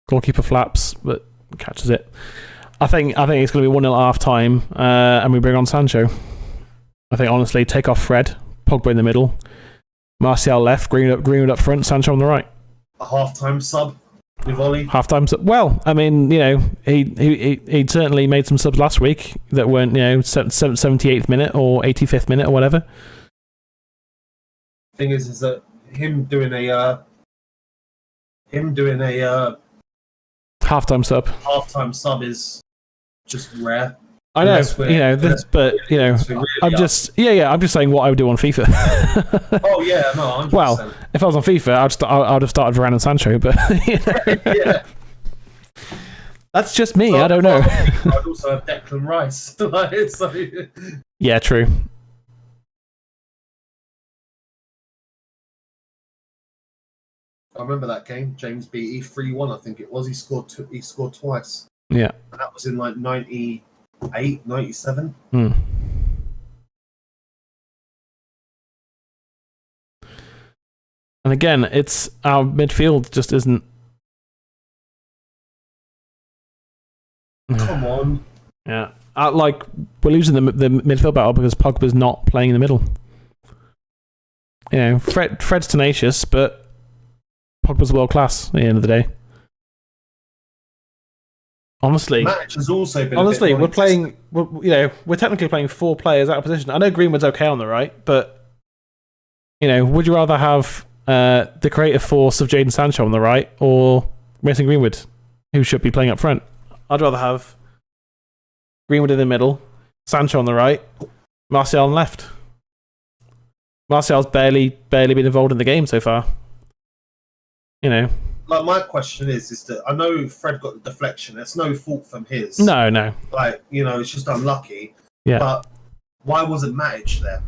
Goalkeeper flaps, but catches it. I think it's going to be 1-0 at half time, and we bring on Sancho. I think honestly, take off Fred, Pogba in the middle, Martial left, Greenwood up front, Sancho on the right. A half-time sub, Nivoli. Half-time sub. Well, I mean, he certainly made some subs last week that weren't 78th minute or 85th minute or whatever. Thing is that him doing a half-time sub. Half-time sub is just rare. I know, I'm just saying what I would do on FIFA. Oh yeah, no. 100%. Well, if I was on FIFA, I'd have started Varane and Sancho, but yeah, that's just me. I don't know. I'd also have Declan Rice. Yeah, true. I remember that game. James beat 3-1. I think it was. He scored twice. Yeah, and that was in like 98, 97. And again, it's our midfield just isn't. Come on. Yeah, we're losing the midfield battle because Pogba's not playing in the middle. Fred's tenacious, but Pogba's world class at the end of the day. Honestly, match has also been we're playing. We're technically playing 4 players out of position. I know Greenwood's okay on the right, but would you rather have the creative force of Jadon Sancho on the right or Mason Greenwood, who should be playing up front? I'd rather have Greenwood in the middle, Sancho on the right, Martial on left. Martial's barely been involved in the game so far. Like, my question is that I know Fred got the deflection. It's no fault from his. No. Like, it's just unlucky. Yeah. But why wasn't Matic there?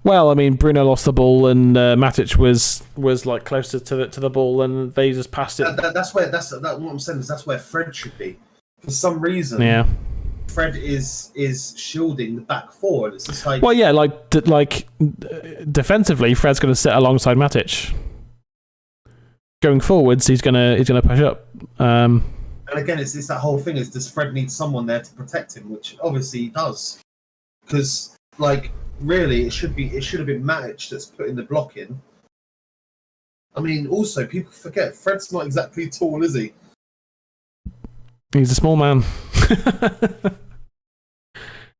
Well, I mean, Bruno lost the ball and Matic was like closer to the ball, and they just passed it. That's what I'm saying is that's where Fred should be. For some reason, yeah, Fred is shielding the back four. It's just like, well, yeah, like defensively, Fred's going to sit alongside Matic. Going forwards, he's gonna push up. And again, it's that whole thing: is does Fred need someone there to protect him? Which obviously he does, because really, it should have been Matic that's putting the block in. I mean, also people forget Fred's not exactly tall, is he? He's a small man.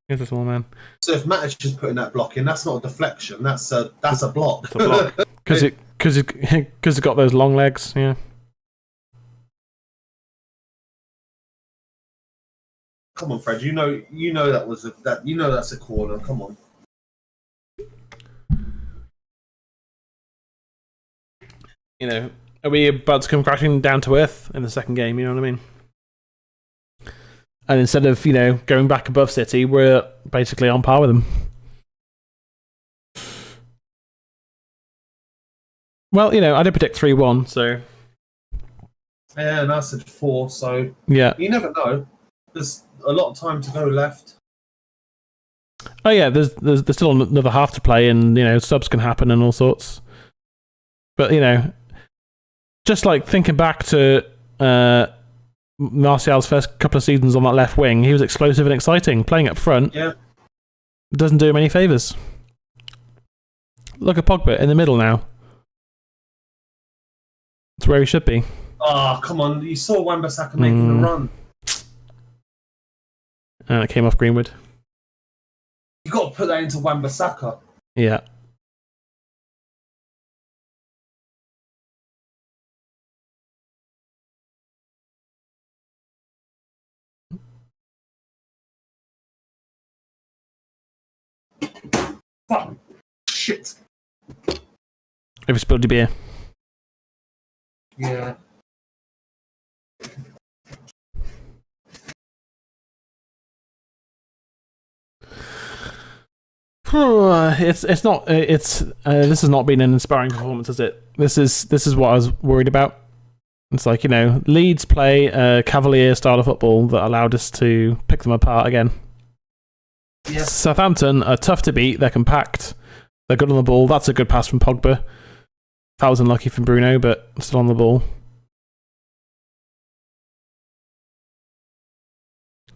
He's a small man. So if Matic is putting that block in, that's not a deflection. That's a block. It's a block. Because it's got those long legs. Yeah. Come on, Fred. You know that's a corner. Come on. Are we about to come crashing down to earth in the second game? You know what I mean? And instead of going back above City, we're basically on par with them. Well, I did predict 3-1, so yeah, and I said 4. So yeah, you never know. There's a lot of time to go left. Oh yeah, there's still another half to play, and subs can happen and all sorts. But just like thinking back to Martial's first couple of seasons on that left wing, he was explosive and exciting. Playing up front, doesn't do him any favours. Look at Pogba in the middle now. It's where he should be. Oh, come on. You saw Wan-Bissaka making a run. And it came off Greenwood. You got to put that into Wan-Bissaka. Yeah. Fuck. Shit. Have you spilled your beer? Yeah. It's not. This has not been an inspiring performance, has it? This is what I was worried about. It's like, you know, Leeds play a Cavalier style of football that allowed us to pick them apart again. Yeah. Southampton are tough to beat. They're compact. They're good on the ball. That's a good pass from Pogba. That was unlucky from Bruno, but still on the ball.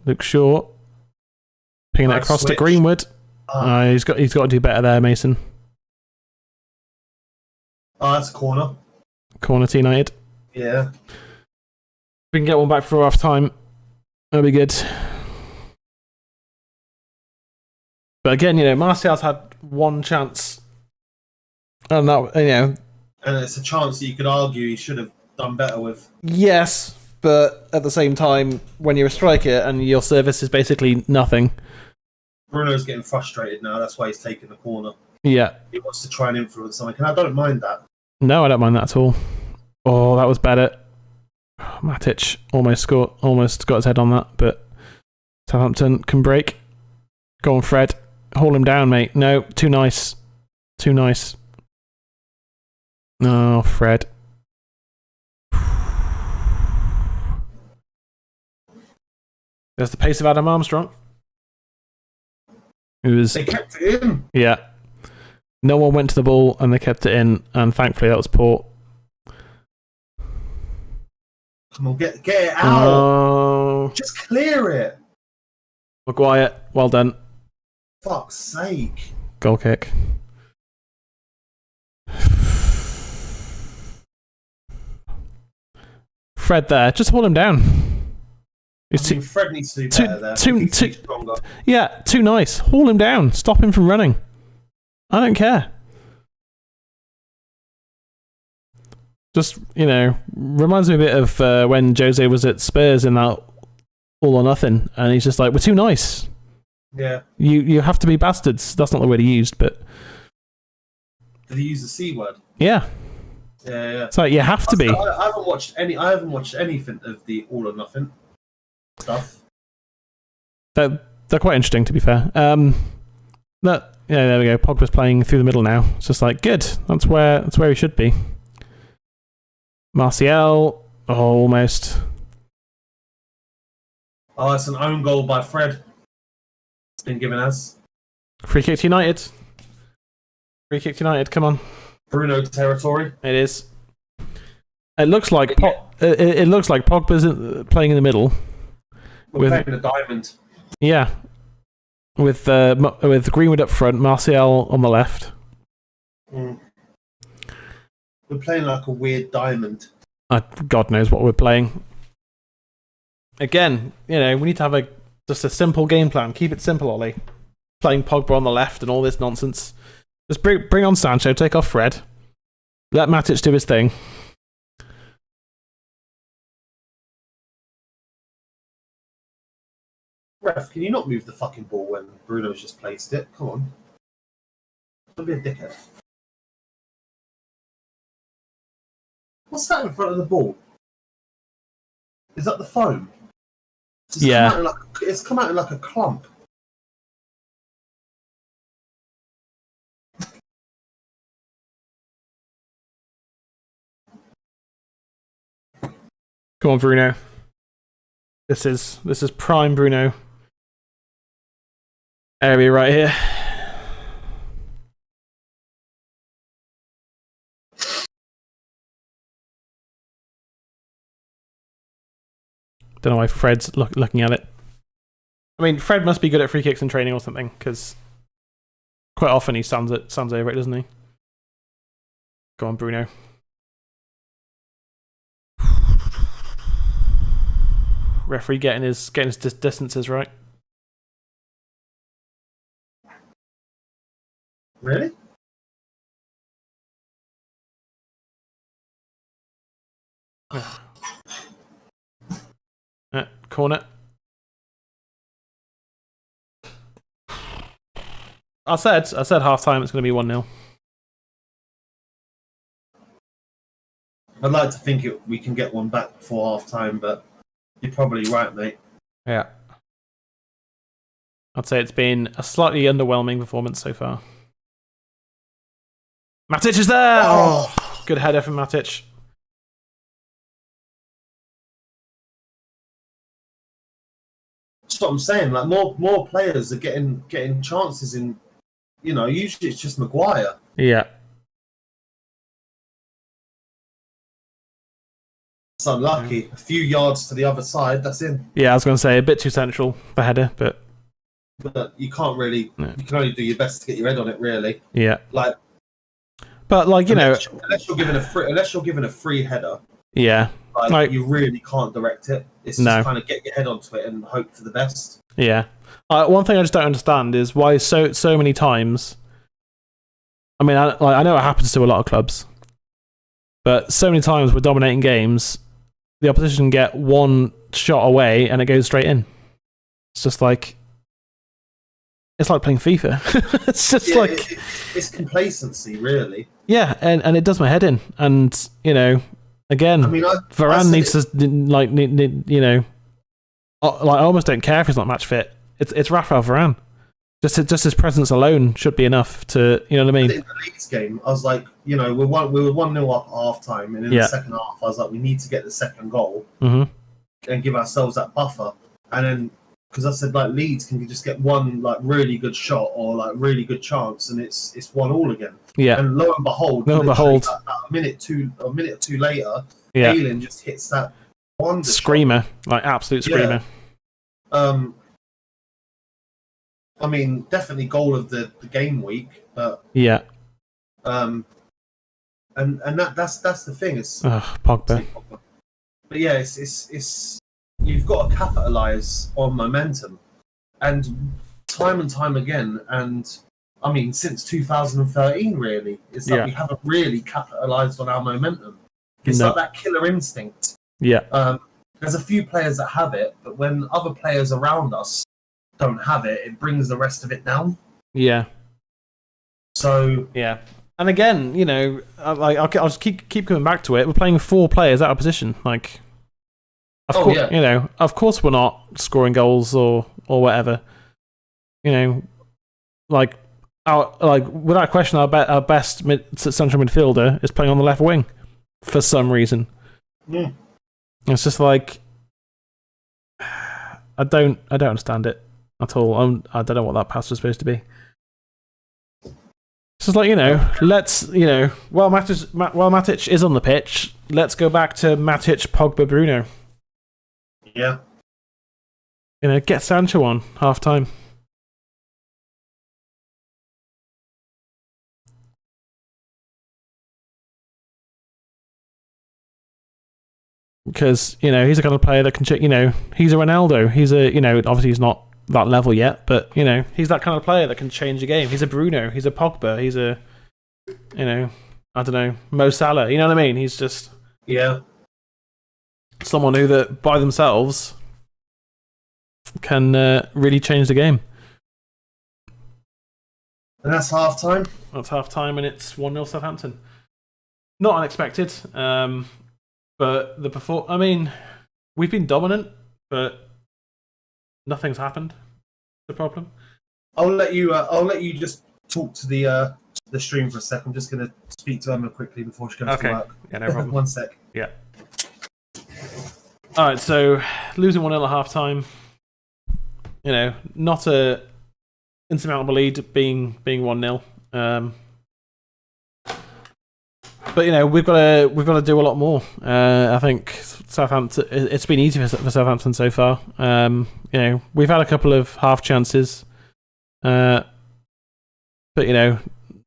Luke Shaw pinging that across to Greenwood. He's got to do better there, Mason. Oh, that's a corner. Corner to United. Yeah. We can get one back for half time. That'll be good. But again, you know, Martial's had one chance. And that, you know. And it's a chance that you could argue he should have done better with. Yes, but at the same time, when you're a striker and your service is basically nothing. Bruno's getting frustrated now. That's why he's taking the corner. Yeah. He wants to try and influence something. And I don't mind that. No, I don't mind that at all. Oh, that was better. Matic almost got his head on that, but Southampton can break. Go on, Fred. Haul him down, mate. No, too nice. Too nice. Oh, Fred. There's the pace of Adam Armstrong. They kept it in. Yeah. No one went to the ball and they kept it in, and thankfully that was Port. Come on, get it out. Oh. Just clear it. Maguire, well done. Fuck's sake. Goal kick. Fred there, just hold him down. Fred needs to do better there. Too stronger. Yeah, too nice. Haul him down. Stop him from running. I don't care. Just, you know, reminds me a bit of when Jose was at Spurs in that All or Nothing, and he's just like, we're too nice. Yeah. You have to be bastards. That's not the word he used, but... Did he use the C word? Yeah. Yeah. It's like, you have to be. I haven't watched anything of the All or Nothing stuff. They're quite interesting, to be fair. Yeah, there we go. Pogba's playing through the middle now. It's just like, good. That's where he should be. Martial, almost. Oh, it's an own goal by Fred. It's been given as. Free kick to United. Free kick to United, come on. Bruno territory. It is. It looks like it looks like Pogba's playing in the middle. We're playing a diamond. Yeah. With Greenwood up front, Martial on the left. Mm. We're playing like a weird diamond. God knows what we're playing. Again, you know, we need to have just a simple game plan. Keep it simple, Ollie. Playing Pogba on the left and all this nonsense. Just bring on Sancho, take off Fred. Let Matic do his thing. Ref, can you not move the fucking ball when Bruno's just placed it? Come on. Don't be a dickhead. What's that in front of the ball? Is that the foam? It's come out in like a clump. Come on, Bruno. This is prime Bruno. Area right here. Don't know why Fred's looking at it. I mean, Fred must be good at free kicks in training or something, because quite often he stands over it, doesn't he? Go on, Bruno. Referee getting his distances right. Really? Corner. I said half time. It's going to be 1-0. I'd like to think we can get one back before half time, but you're probably right, mate. Yeah. I'd say it's been a slightly underwhelming performance so far. Matic is there! Oh, good header from Matic. That's what I'm saying. Like more players are getting chances in. Usually it's just Maguire. Yeah. It's unlucky. A few yards to the other side, that's in. Yeah, I was going to say a bit too central for header, but you can't really. No. You can only do your best to get your head on it, really. Yeah. But unless you're given a free header. Yeah. You really can't direct it. It's just kind of get your head onto it and hope for the best. Yeah. One thing I just don't understand is why so many times. I mean, I know it happens to a lot of clubs, but so many times we're dominating games, the opposition get one shot away and it goes straight in. It's just like. It's like playing FIFA. It's just it's complacency, really. Yeah, and it does my head in. And again, Varane needs to I almost don't care if he's not match fit. It's Rafael Varane. Just his presence alone should be enough to, you know what I mean? In the Leeds game, I was like, we were 1-0 up at half time, and in the second half, I was like, we need to get the second goal and give ourselves that buffer, and then. Because I said Leeds can just get one really good shot or really good chance, and it's 1-1 again. Yeah. And lo and behold, a minute or two later, Ayling just hits that one screamer, absolute screamer. Yeah. I mean, definitely goal of the game week, but yeah. And that's the thing. It's Pogba. But yeah, it's. You've got to capitalise on momentum, and time again, and I mean since 2013, really, is that we haven't really capitalised on our momentum. It's like that killer instinct. Yeah. There's a few players that have it, but when other players around us don't have it, it brings the rest of it down. Yeah. So yeah, and again, I'll just keep coming back to it. We're playing 4 players out of position, Of course we're not scoring goals or whatever. Without question, our best central midfielder is playing on the left wing for some reason. Yeah. It's just I don't understand it at all. I don't know what that pass was supposed to be. It's just let's while Matic is on the pitch, let's go back to Matic, Pogba, Bruno. Yeah. Get Sancho on half time. Because, he's the kind of player that can, he's a Ronaldo. He's obviously he's not that level yet, but, he's that kind of player that can change the game. He's a Bruno. He's a Pogba. He's a, I don't know, Mo Salah. You know what I mean? He's just. Yeah. Someone who that by themselves can really change the game. And that's half time. That's half time, and it's 1-0 Southampton. Not unexpected, but I mean, we've been dominant, but nothing's happened. The problem. I'll let you just talk to the stream for a sec. I'm just going to speak to Emma quickly before she goes to work. Yeah, no problem. 1 sec. Yeah. All right, so losing 1-0 at half time. Not a insurmountable lead being 1-0. But we've got to do a lot more. I think Southampton. It's been easy for Southampton so far. We've had a couple of half chances, but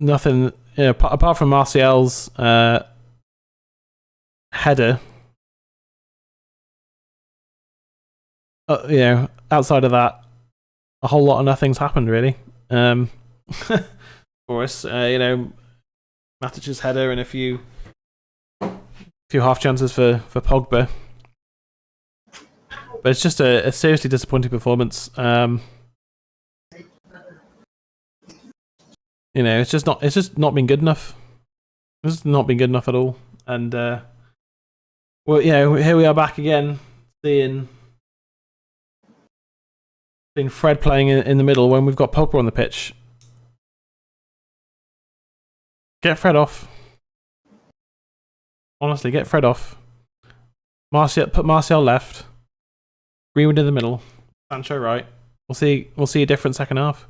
nothing. Apart from Martial's header. Outside of that, a whole lot of nothing's happened really. For us, Matic's header and a few half chances for Pogba, but it's just a seriously disappointing performance. it's just not been good enough. It's just not been good enough at all. And well, here we are back again, seeing Fred playing in the middle when we've got Pogba on the pitch. Get Fred off. Honestly, get Fred off. Put Martial left. Greenwood in the middle. Sancho right. We'll see a different second half.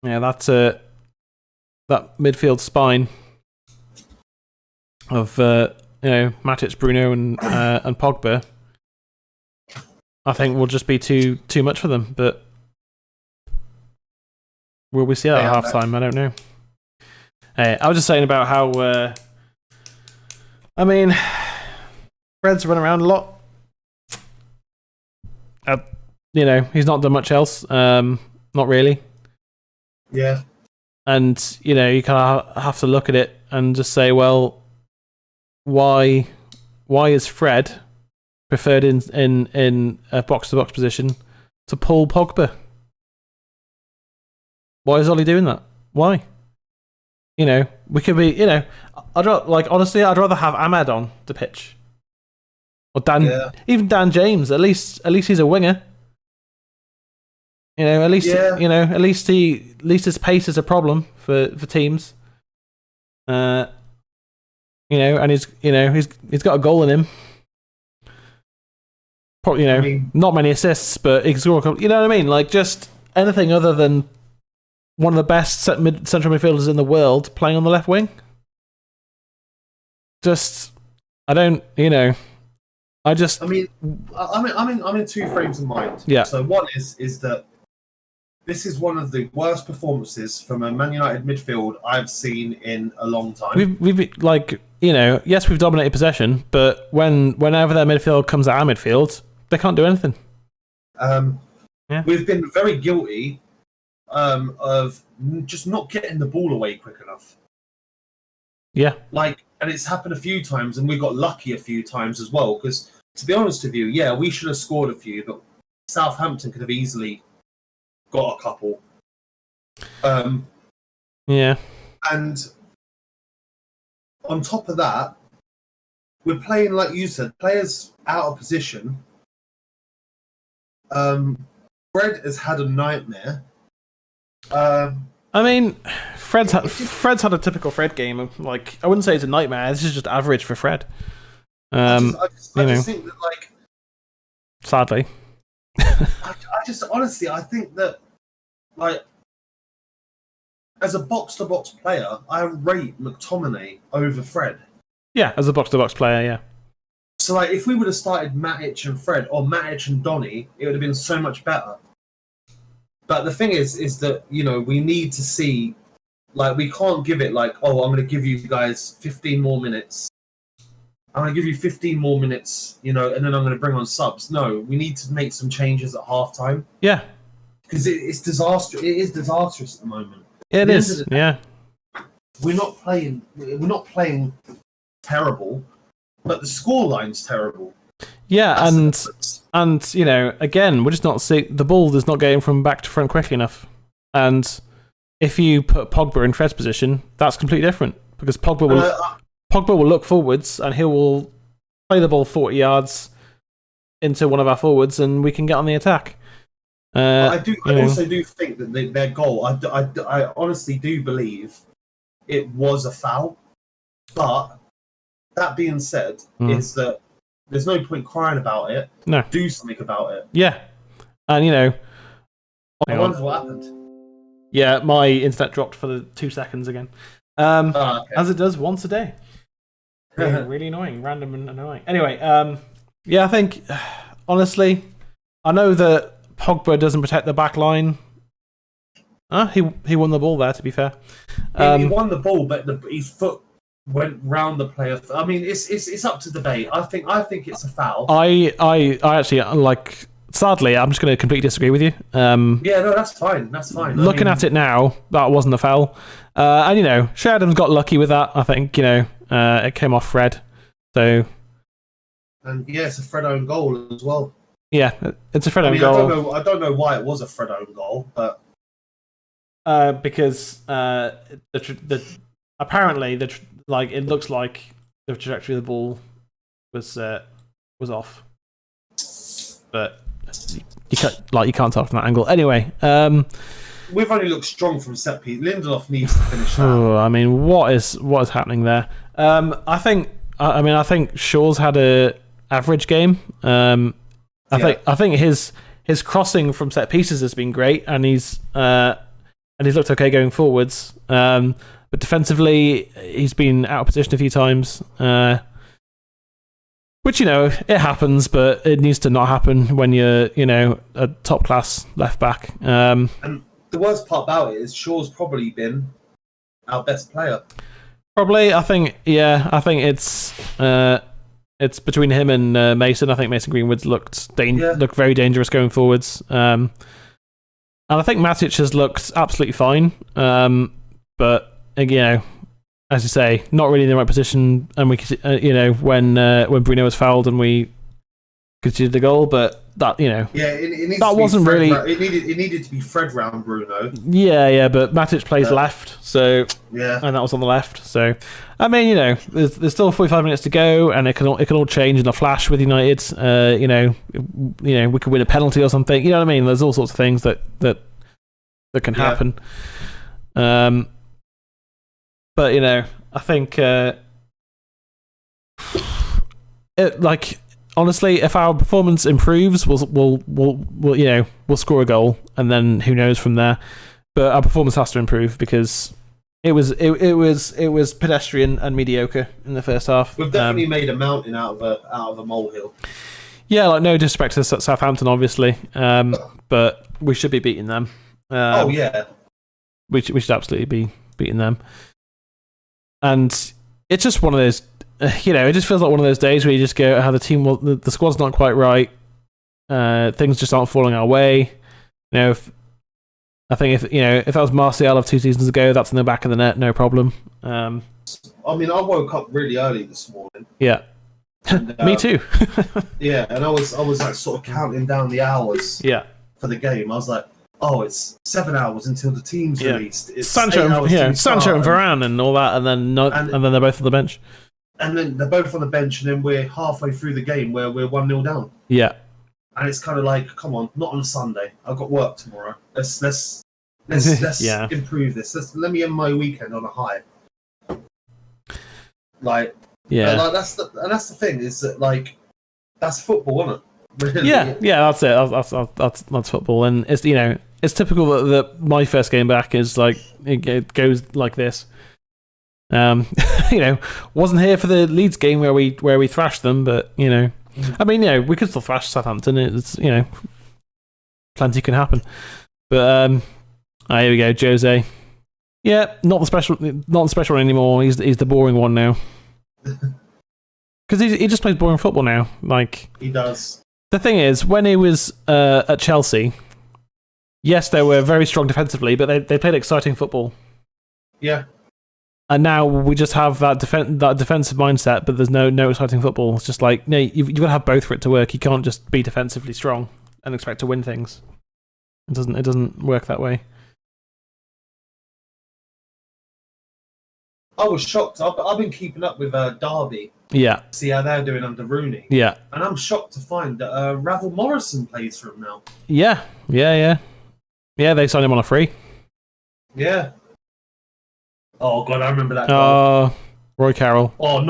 Yeah, that's that midfield spine of Matic, Bruno, and Pogba. I think will just be too much for them. But will we see that at halftime? I don't know. I was just saying about how Fred's run around a lot. He's not done much else. Not really. Yeah. And, you kind of have to look at it and just say, well, why is Fred preferred in a box-to-box position to Paul Pogba? Why is Ollie doing that? Why? We could be, honestly, I'd rather have Ahmad on the pitch. Or even Dan James. At least he's a winger. At least his pace is a problem for teams. And he's got a goal in him. Probably, not many assists, but he can score a couple. You know what I mean? Like, just anything other than one of the best central midfielders in the world playing on the left wing. I'm in two frames of mind. Yeah. So one is that this is one of the worst performances from a Man United midfield I've seen in a long time. Yes, we've dominated possession, but whenever their midfield comes at our midfield, they can't do anything. We've been very guilty of just not getting the ball away quick enough. Yeah. And it's happened a few times, and we got lucky a few times as well. Because to be honest with you, yeah, we should have scored a few, but Southampton could have easily got a couple. Yeah. And on top of that, we're playing, like you said, players out of position. Fred has had a nightmare. Fred's had a typical Fred game. I wouldn't say it's a nightmare. This is just average for Fred. I just think that, sadly, I think that, as a box-to-box player, I rate McTominay over Fred. Yeah, as a box-to-box player, yeah. So, if we would have started Matic and Fred, or Matic and Donny, it would have been so much better. But the thing is that, we need to see, we can't give it I'm going to give you guys 15 more minutes. I'm going to give you 15 more minutes, and then I'm going to bring on subs. No, we need to make some changes at halftime. Yeah. Because it's disastrous. It is disastrous at the moment. It is, yeah. We're not playing terrible, but the scoreline's terrible. Yeah, and again, we're just not seeing the ball is not getting from back to front quickly enough. And if you put Pogba in Fred's position, that's completely different because Pogba will look forwards and he will play the ball 40 yards into one of our forwards, and we can get on the attack. I also do think that their goal. I honestly do believe it was a foul. But that being said, is that there's no point crying about it. No. Do something about it. Yeah. And, I wonder what happened. Yeah, my internet dropped for the 2 seconds again. Okay. As it does once a day. Really annoying. Random and annoying. Anyway, I think, honestly, I know that Pogba doesn't protect the back line. He won the ball there, to be fair. He won the ball, but his foot went round the player. It's up to debate. I think it's a foul. I actually sadly, I'm just going to completely disagree with you. Yeah, no, that's fine. Looking at it now, that wasn't a foul. And Sheridan's got lucky with that. I think it came off Fred. So. And yeah, it's a Fred own goal as well. Yeah, it's a Fred own goal. I don't know why it was a Fred own goal, but because apparently it looks like the trajectory of the ball was off, but you can't tell from that angle. Anyway, we've only looked strong from set piece. Lindelof needs to finish that. I mean, what is happening there? I think Shaw's had a average game. I think his crossing from set pieces has been great, and he's looked okay going forwards. But defensively, he's been out of position a few times, which it happens, but it needs to not happen when you're a top class left back. And the worst part about it is Shaw's probably been our best player. Probably, I think it's between him and Mason. I think Mason Greenwood's looked very dangerous going forwards. And I think Matic has looked absolutely fine. But as you say, not really in the right position. And we, when Bruno was fouled and we conceded the goal, but that that wasn't really. It needed to be Fred round Bruno. Yeah, but Matic plays left, so and that was on the left. So I mean, there's still 45 minutes to go, and it can all change in a flash with United. We could win a penalty or something. You know what I mean? There's all sorts of things that can happen. But I think honestly, if our performance improves, we'll score a goal, and then who knows from there. But our performance has to improve because it was pedestrian and mediocre in the first half. We've definitely made a mountain out of a molehill. Yeah, no disrespect to Southampton, obviously, but we should be beating them. We should absolutely be beating them. And it's just one of those. It just feels like one of those days where you just go, the team, the squad's not quite right. Things just aren't falling our way. If that was Martial of 2 seasons ago, that's in the back of the net, no problem. I mean, I woke up really early this morning. Yeah, and, me too. And I was like sort of counting down the hours. For the game, I was like, oh, it's 7 hours until the team's released. It's Sancho and Varane and all that, and then they're both on the bench. And then they're both on the bench, and then we're halfway through the game where we're 1-0 down. Yeah. And it's kind of like, come on, not on a Sunday. I've got work tomorrow. Let's improve this. Let me end my weekend on a high. That's the thing is that that's football, isn't it? Really? Yeah, that's it. That's football, and it's typical that my first game back is it goes like this. Wasn't here for the Leeds game where we thrashed them, but I mean, we could still thrash Southampton. It's plenty can happen. But here we go, Jose. Yeah, not the special one anymore. He's the boring one now. Because he just plays boring football now. He does. The thing is, when he was at Chelsea, yes, they were very strong defensively, but they played exciting football. Yeah. And now we just have that defensive mindset, but there's no exciting football. It's just you've got to have both for it to work. You can't just be defensively strong and expect to win things. It doesn't work that way. I was shocked. I've been keeping up with Derby. Yeah. See how they're doing under Rooney. Yeah. And I'm shocked to find that Ravel Morrison plays for him now. Yeah. Yeah, they signed him on a free. Yeah. Oh, God, I remember that goal. Roy Carroll. Oh,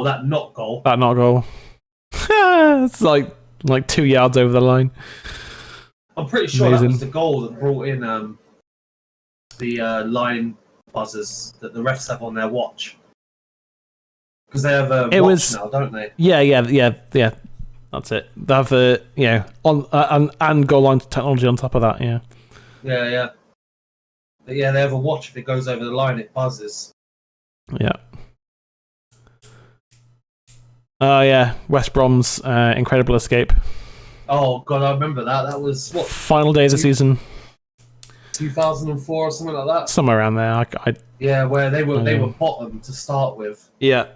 that not goal. That not goal. It's like 2 yards over the line. I'm pretty sure that was the goal that brought in the line buzzers that the refs have on their watch. Because they have a watch now, don't they? Yeah. That's it. They have the and goal line technology on top of that. Yeah. Yeah. But they have a watch. If it goes over the line, it buzzes. Yeah. Oh yeah, West Brom's incredible escape. Oh God, I remember that. That was what final day of the season. 2004 or something like that. Somewhere around there. Where they were bottom to start with. Yeah.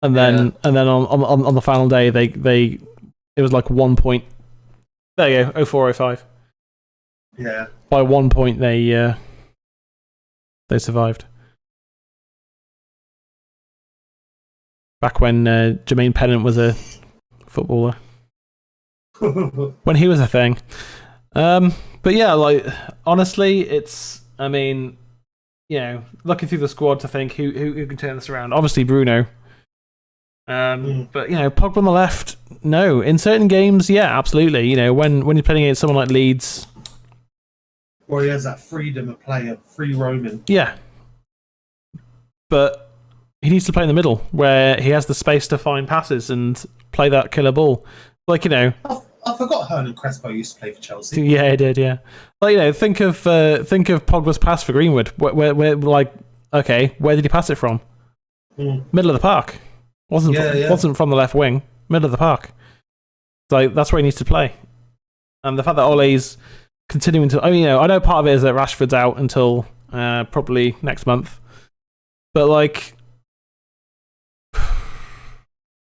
And then on the final day, it was like 1 point There you go, 04-05. Yeah. By 1 point, they survived. Back when Jermaine Pennant was a footballer. When he was a thing. But yeah, like, honestly, it's, I mean, you know, looking through the squad to think who can turn this around. Obviously, Bruno. But, you know, Pogba on the left, no. In certain games, yeah, absolutely. You know, when you're playing against someone like Leeds. Or he has that freedom of play, free roaming. Yeah. But he needs to play in the middle, where he has the space to find passes and play that killer ball. Like, you know... I forgot Hernan Crespo used to play for Chelsea. Yeah, he did, yeah. Like, you know, think of Pogba's pass for Greenwood. Where like, okay, where did he pass it from? Middle of the park. Wasn't from the left wing. Middle of the park. Like, that's where he needs to play. And the fact that Ole's continuing to... I mean, you know, I know part of it is that Rashford's out until probably next month. But, like...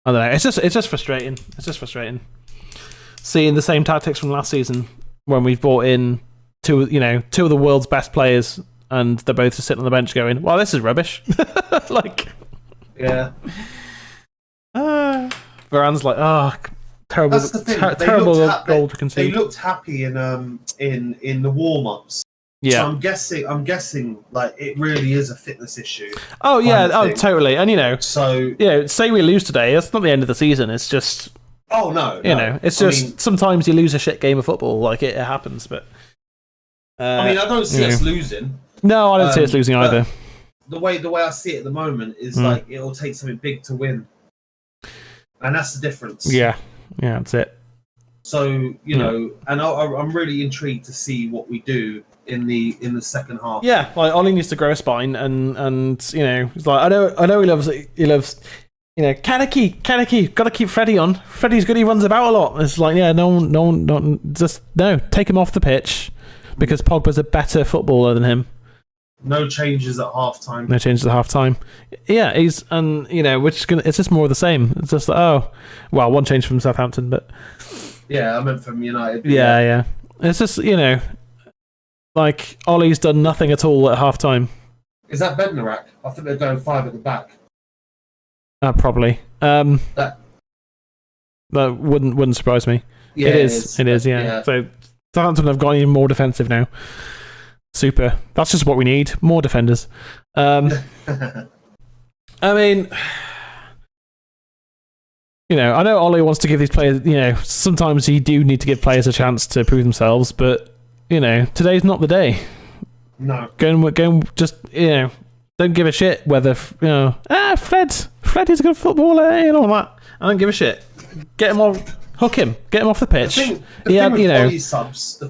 I don't know. It's just frustrating. It's just frustrating. Seeing the same tactics from last season when we brought in two of the world's best players and they're both just sitting on the bench going, well, this is rubbish. Like, yeah. Varane's like, oh, terrible, That's the thing. terrible goal to concede. They looked happy in the warm-ups. Yeah. So I'm guessing like it really is a fitness issue. Oh yeah, totally. And you know, so say we lose today, it's not the end of the season. It's just you know, it's just sometimes you lose a shit game of football. Like it happens, but I mean, I don't see us losing. No, I don't see us losing either. The way I see it at the moment is like it'll take something big to win, and that's the difference. Yeah, that's it. So you know, and I'm really intrigued to see what we do in the second half. Yeah, like Ollie needs to grow a spine, and you know, he's like, I know he loves you know, Kaneki, got to keep Freddie on. Freddie's good, he runs about a lot. It's like, yeah, no, just take him off the pitch because Pogba's a better footballer than him. No changes at half-time. Yeah, you know, it's just more of the same. It's just one change from Southampton, but yeah, I meant from United. Yeah. It's just, you know, like Ollie's done nothing at all at half-time. Is that Bednarak? I think they're going 5 at the back. Probably. That wouldn't surprise me. Yeah, it is. Yeah. So Southampton have got even more defensive now. Super. That's just what we need. More defenders. I mean, you know, I know Ollie wants to give these players, you know, sometimes you do need to give players a chance to prove themselves, but, you know, today's not the day. No. Go and just, you know, don't give a shit whether, you know, Fred is a good footballer, and all that. I don't give a shit. Get him on, hook him, get him off the pitch. The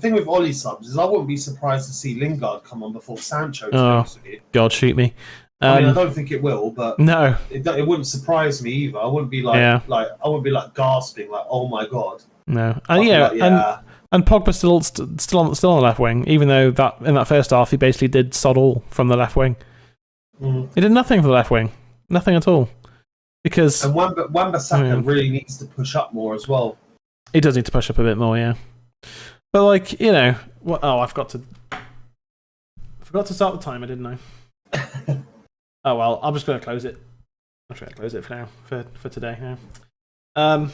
thing with Ollie subs is I wouldn't be surprised to see Lingard come on before Sancho. God, shoot me. I mean, I don't think it will, but no, it wouldn't surprise me either. I wouldn't be like, I wouldn't be like gasping, like, oh my god. No, and and Pogba's still on the left wing, even though that in that first half he basically did sod all from the left wing. He did nothing for the left wing, nothing at all. Because Wan-Bissaka really needs to push up more as well. He does need to push up a bit more, yeah. But like, you know, I forgot to start the timer, didn't I? Oh well, I'm just going to close it. I'm trying to close it for now, for today. Now,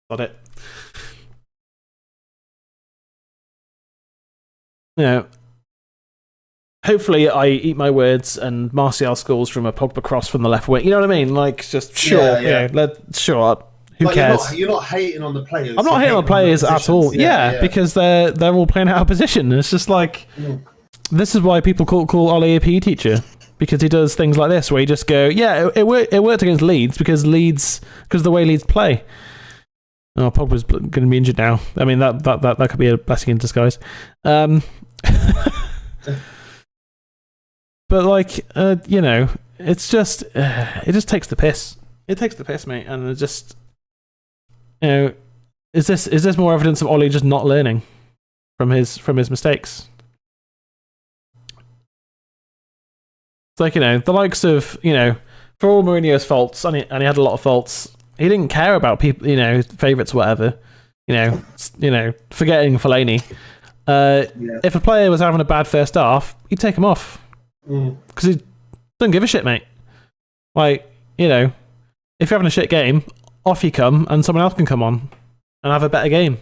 got it. You know, hopefully I eat my words and Martial scores from a Pogba cross from the left wing. You know what I mean? Like, just sure, sure. Who cares? You're not hating on the players. I'm not hating on the players at all. Yeah, because they're all playing out of position. It's just like this is why people call Ollie a PE teacher, because he does things like this where you just go, yeah, it worked against Leeds because the way Leeds play. Oh, Pogba's going to be injured now. I mean that could be a blessing in disguise. But like, you know, it's just it just takes the piss. It takes the piss, mate, and it just, you know, is this more evidence of Ollie just not learning from his mistakes? It's like, you know, the likes of, you know, for all Mourinho's faults, and he had a lot of faults, he didn't care about people, you know, favourites or whatever. forgetting Fellaini. If a player was having a bad first half, you'd take him off because he doesn't give a shit, mate. Like, if you're having a shit game, off you come, and someone else can come on and have a better game.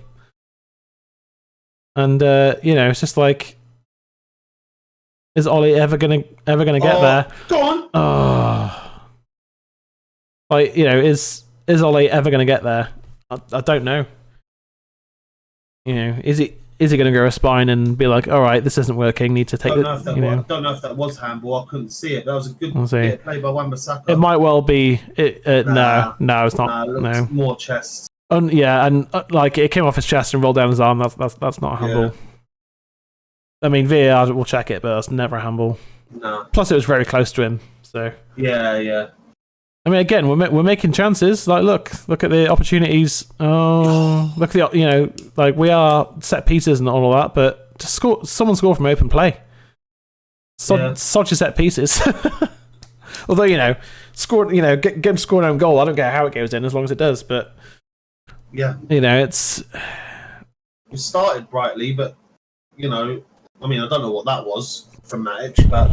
And it's just like, is Ollie ever gonna get there? Go on. Oh, like, is Ollie ever gonna get there? I don't know. Is he going to grow a spine and be like, all right, this isn't working, need to take I don't know if that was handball. I couldn't see it. That was a good play by Wan-Bissaka. It might well be. No, it's not. No, more chest. And like it came off his chest and rolled down his arm. That's not a handball. Yeah. I mean, VAR will check it, but that's never a handball. No. Plus, it was very close to him. So. Yeah. I mean, again, we're making chances. Like, look at the opportunities. Oh, look at the like we are set pieces and all of that, but just someone score from open play. Such a set pieces. Although score, get him scoring own goal. I don't care how it goes in, as long as it does. But yeah, it's. We started brightly, but I mean, I don't know what that was from Matic, but.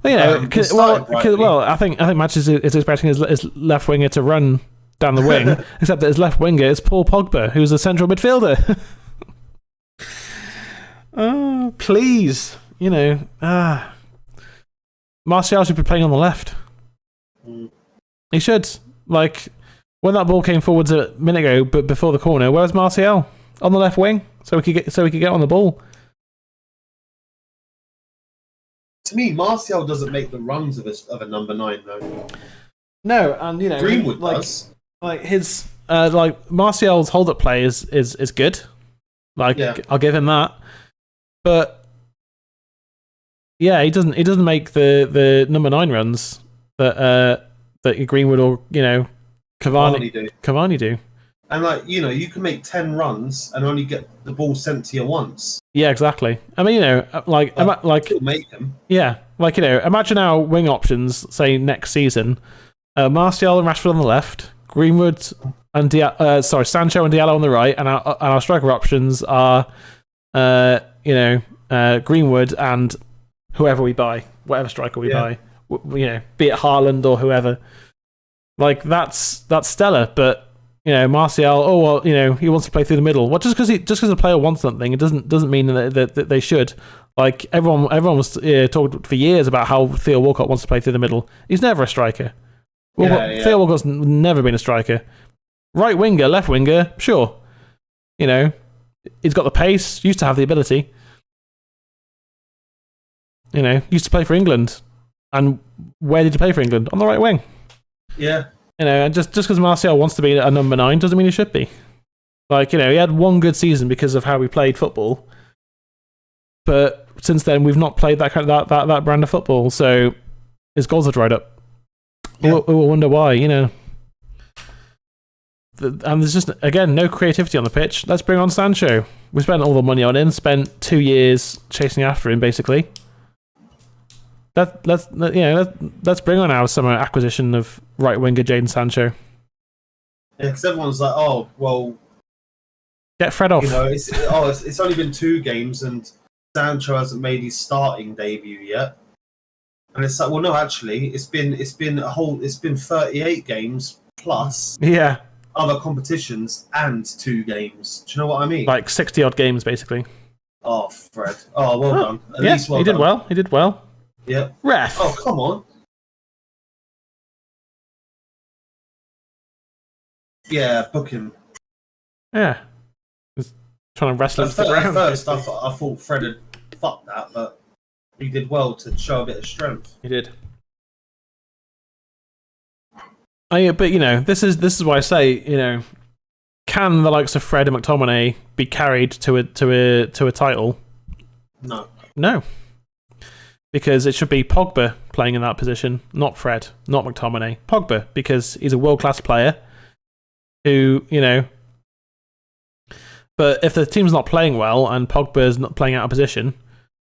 I think Match is expecting his left winger to run down the wing, except that his left winger is Paul Pogba, who's a central midfielder. Oh, please, Martial should be playing on the left. He should. Like when that ball came forwards a minute ago, but before the corner, where's Martial on the left wing? So we could get on the ball. To me, Martial doesn't make the runs of a number 9 though. No, and Greenwood does. Like his Martial's hold-up play is good. Like I'll give him that. But he doesn't make the number 9 runs that Greenwood or Cavani do. And you can make 10 runs and only get the ball sent to you once. Yeah, exactly. I mean, make them. Yeah, imagine our wing options. Say next season, Martial and Rashford on the left, Greenwood and Sancho and Diallo on the right, and our striker options are, Greenwood and whoever we buy, whatever striker we buy, be it Haaland or whoever. Like that's stellar, but. Martial. He wants to play through the middle. Well, just because a player wants something, it doesn't mean that they should. Like everyone was talked for years about how Theo Walcott wants to play through the middle. He's never a striker. Theo Walcott's never been a striker. Right winger, left winger, sure. He's got the pace. Used to have the ability. Used to play for England. And where did you play for England? On the right wing. Yeah. And just because Martial wants to be a number 9 doesn't mean he should be. Like, he had one good season because of how we played football. But since then, we've not played that brand of football. So his goals have dried up. Yeah. We'll wonder why, And there's just, again, no creativity on the pitch. Let's bring on Sancho. We spent all the money on him, spent 2 years chasing after him, basically. Let's bring on our summer acquisition of right winger Jadon Sancho. Yeah, because everyone's like, oh well, get Fred off. It's only been 2 games and Sancho hasn't made his starting debut yet. And it's like, well, no, actually, it's been 38 games plus other competitions and 2 games. Do you know what I mean? Like 60 odd games, basically. Oh, Fred. Oh, well done. At least well he done. did well. He did well. Yeah. Ref. Oh, come on. Yeah, book him. Yeah. He's trying to wrestle into the ground. At first, I thought Fred had fucked that, but he did well to show a bit of strength. He did. But this is why I say, can the likes of Fred and McTominay be carried to a title? No. Because it should be Pogba playing in that position, not Fred, not McTominay. Pogba, because he's a world-class player who, But if the team's not playing well and Pogba's not playing out of position,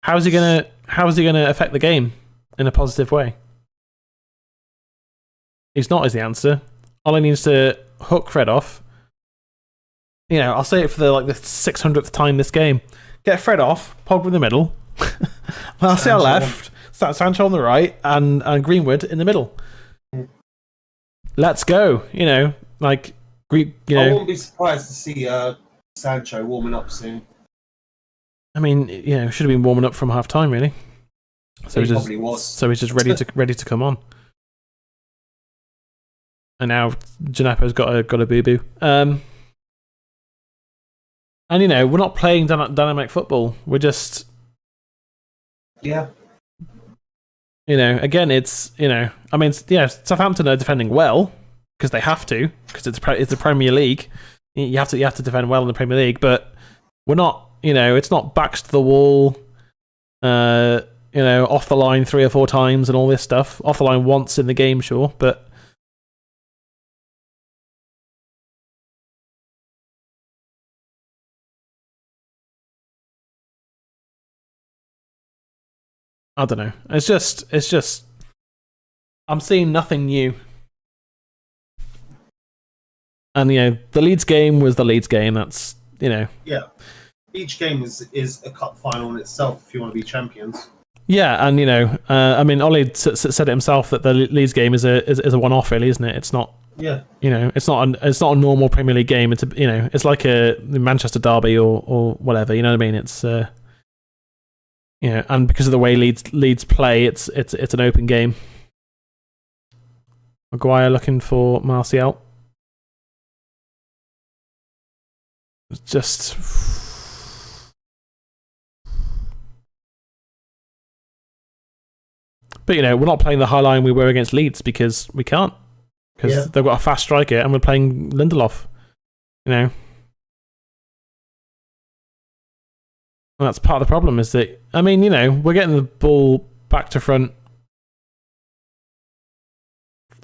how is he gonna affect the game in a positive way? He's not, is the answer. Ollie needs to hook Fred off, I'll say it for the 600th time this game. Get Fred off, Pogba in the middle, Martial left, Sancho on the right, and Greenwood in the middle. Let's go. I wouldn't be surprised to see Sancho warming up soon. I mean, should have been warming up from half time, really. So he probably was. So he's just ready to come on. And now Gineppo's got a boo-boo. And we're not playing dynamic football. We're just again, it's Southampton are defending well because they have to, because it's the Premier League. You have to defend well in the Premier League, but we're not. It's not backs to the wall. Off the line 3 or 4 times and all this stuff. Off the line once in the game, sure, but. I don't know. It's just. I'm seeing nothing new. And the Leeds game was the Leeds game. That's Yeah. Each game is a cup final in itself if you want to be champions. Yeah, and Ollie said it himself that the Leeds game is a one-off, really, isn't it? It's not. Yeah. It's not a normal Premier League game. It's it's like a Manchester derby or whatever. You know what I mean? It's and because of the way Leeds play, it's an open game. Maguire looking for Martial. It's just. But we're not playing the high line we were against Leeds because we can't. Because they've got a fast striker and we're playing Lindelof. And that's part of the problem is that, we're getting the ball back to front.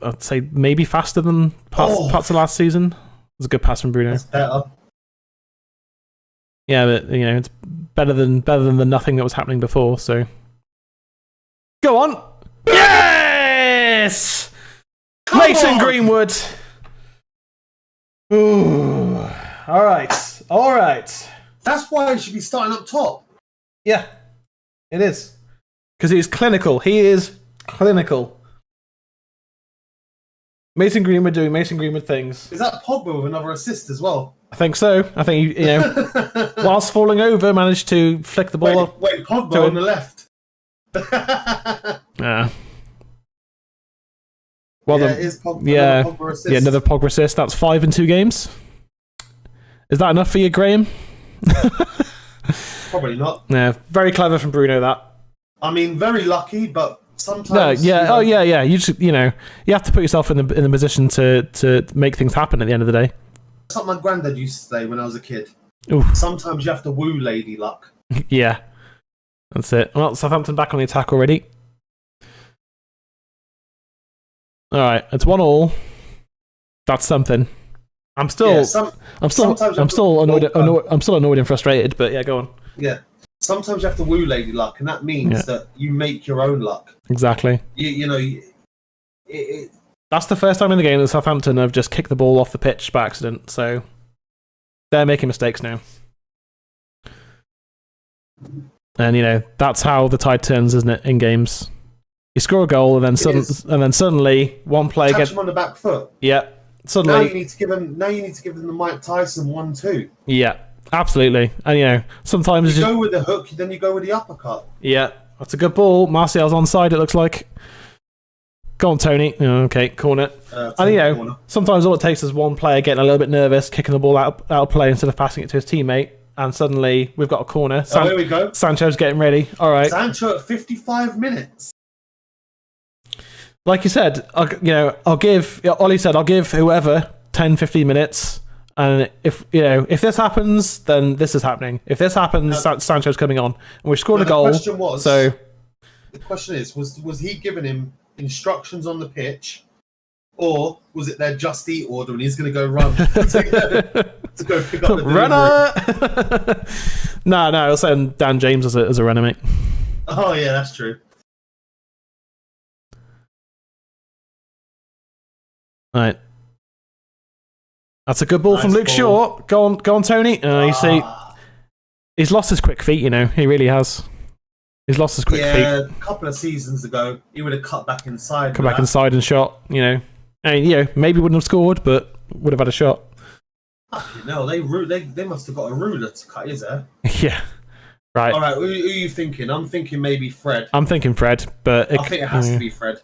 I'd say maybe faster than parts of last season. It was a good pass from Bruno. That's better. Yeah, but it's better than the nothing that was happening before. So go on, yes, Mason Greenwood. Ooh, all right. That's why he should be starting up top. Yeah, it is because he's clinical. He is clinical. Mason Greenwood doing Mason Greenwood things. Is that Pogba with another assist as well? I think so. I think whilst falling over, managed to flick the ball. Wait, Pogba on the left. Yeah. Well, Pogba assist. Yeah, another Pogba assist. That's 5 in 2 games. Is that enough for you, Graham? Probably not. Yeah, very clever from Bruno. That. I mean, very lucky, but sometimes. No, yeah, yeah. You just, you have to put yourself in the position to make things happen at the end of the day. That's what my granddad used to say when I was a kid. Oof. Sometimes you have to woo lady luck. Yeah, that's it. Well, Southampton back on the attack already. All right, it's 1-1. That's something. I'm still annoyed. I'm still annoyed and frustrated. But yeah, go on. Yeah, sometimes you have to woo lady luck, and that means that you make your own luck. Exactly. That's the first time in the game that Southampton have just kicked the ball off the pitch by accident. So they're making mistakes now. And that's how the tide turns, isn't it? In games, you score a goal, and then suddenly one player catch him on the back foot. Yeah. Suddenly, now you need to give him the Mike Tyson 1-2. Yeah, absolutely. And sometimes you go with the hook, then you go with the uppercut. Yeah, that's a good ball. Martial's onside. It looks like. Go on, Tony. Okay, corner. And sometimes all it takes is one player getting a little bit nervous, kicking the ball out of play instead of passing it to his teammate, and suddenly we've got a corner. There we go. Sancho's getting ready. All right. Sancho at 55 minutes. Like you said, Ollie said, I'll give whoever 10, 15 minutes. And if this happens, then this is happening. If this happens, Sancho's coming on. And we've scored a goal. The question is, was he giving him instructions on the pitch? Or was it their just eat order and he's going to go run to go pick up the runner? No, I was saying Dan James as a runner, mate. Oh, yeah, that's true. Right. That's a good ball from Luke Shaw. Go on, Tony. You see, he's lost his quick feet. He really has. He's lost his quick feet. Yeah, a couple of seasons ago, he would have cut back inside. Come back inside and shot. And maybe wouldn't have scored, but would have had a shot. No, they must have got a ruler to cut his hair. Yeah. Right. All right, who are you thinking? I'm thinking maybe Fred. I'm thinking Fred, but I think it has to be Fred.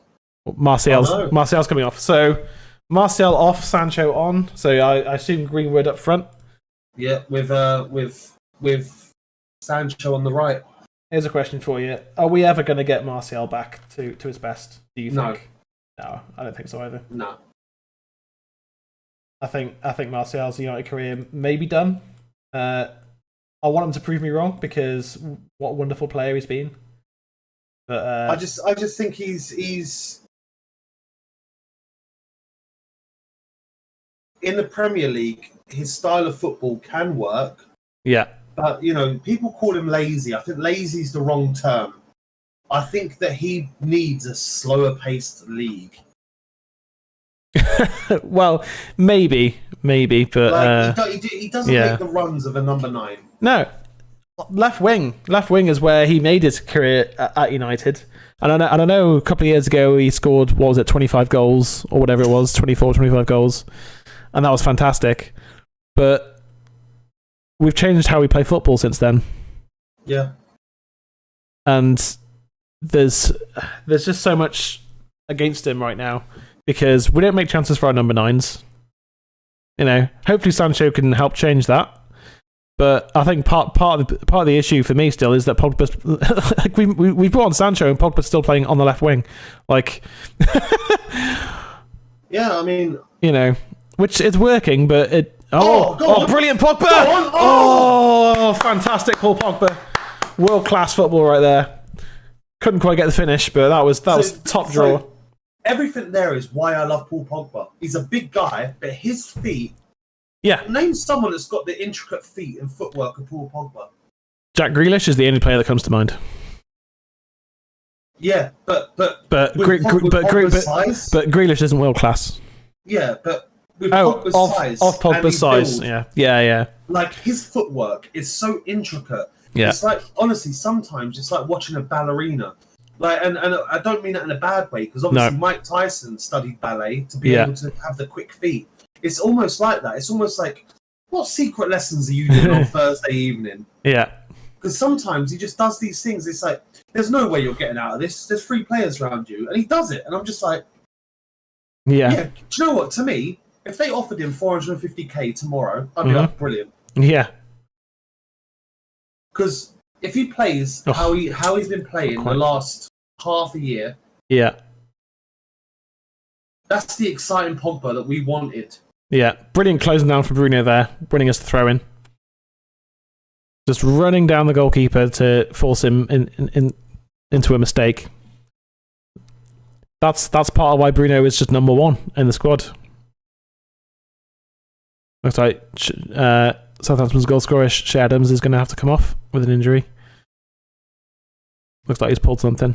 Martial's coming off. So Martial off, Sancho on. So I assume Greenwood up front. Yeah, with Sancho on the right. Here's a question for you: are we ever going to get Martial back to his best? Do you think? No, I don't think so either. No. I think Martial's United career may be done. I want him to prove me wrong because what a wonderful player he's been. But I just think he's in the Premier League. His style of football can work. Yeah. But, people call him lazy. I think lazy is the wrong term. I think that he needs a slower paced league. Well, maybe, but he doesn't make the runs of a number 9. No, left wing is where he made his career at United, and I know a couple of years ago he scored 25 goals or whatever it was, 25 goals, and that was fantastic. But we've changed how we play football since then. Yeah, and there's just so much against him right now. Because we don't make chances for our number 9s. Hopefully Sancho can help change that. But I think part of the issue for me still is that Pogba's we brought on Sancho and Pogba's still playing on the left wing. Yeah, I mean, which is working, but it. Brilliant Pogba! Fantastic Paul Pogba, world class football right there. Couldn't quite get the finish, but that was top draw. Everything there is why I love Paul Pogba. He's a big guy, but his feet... Yeah. Name someone that's got the intricate feet and footwork of Paul Pogba. Jack Grealish is the only player that comes to mind. Yeah, but Grealish isn't world class. Yeah, but with Pogba's size... Of Pogba's size, build, yeah. His footwork is so intricate. Yeah. It's honestly, sometimes it's like watching a ballerina. And I don't mean that in a bad way, because obviously Mike Tyson studied ballet to be able to have the quick feet. It's almost like that. It's almost like, what secret lessons are you doing on Thursday evening? Yeah. Because sometimes he just does these things. It's like, there's no way you're getting out of this. There's 3 players around you. And he does it. And I'm just like, yeah. Do you know what? To me, if they offered him 450k tomorrow, I'd be like, brilliant. Yeah. Because if he plays how he's been playing the last half a year, that's the exciting Pogba that we wanted. Yeah, brilliant closing down for Bruno there, winning us the throw in. Just running down the goalkeeper to force him into a mistake. That's part of why Bruno is just number 1 in the squad. Looks like Southampton's goal scorer Shea Adams is going to have to come off with an injury. Looks like he's pulled something.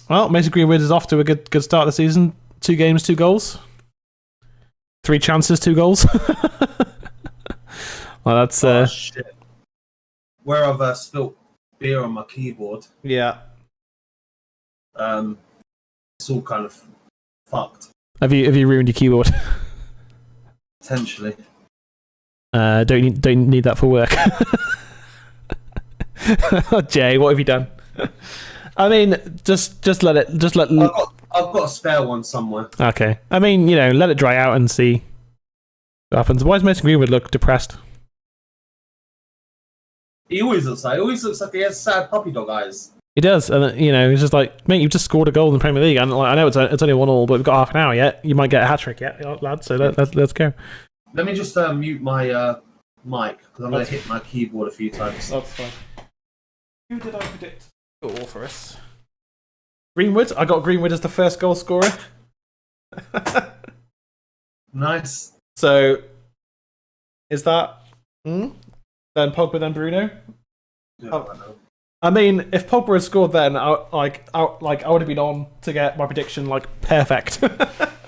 Well, Mason Greenwood is off to a good start of the season. 2 games, 2 goals. 3 chances, 2 goals. Well, that's... shit. Where I've spilt beer on my keyboard. Yeah. It's all kind of fucked. Have you ruined your keyboard? Potentially. Don't need that for work. Jay, what have you done? I mean, just let it. I've got a spare one somewhere. Okay. I mean, let it dry out and see what happens. Why does Mason Greenwood look depressed? He always looks like he has sad puppy dog eyes. He does, and it's just like, mate, you've just scored a goal in the Premier League, and I know it's only 1-1, but we've got half an hour yet. You might get a hat trick yet, lad. So let's go. Let me just mute my mic because I'm going to hit my keyboard a few times. That's fine. Who did I predict goal for us? Greenwood. I got Greenwood as the first goal scorer. Nice. So, is that then Pogba then Bruno? Yeah, I know. I mean, if Pogba had scored then, I would have been on to get my prediction perfect.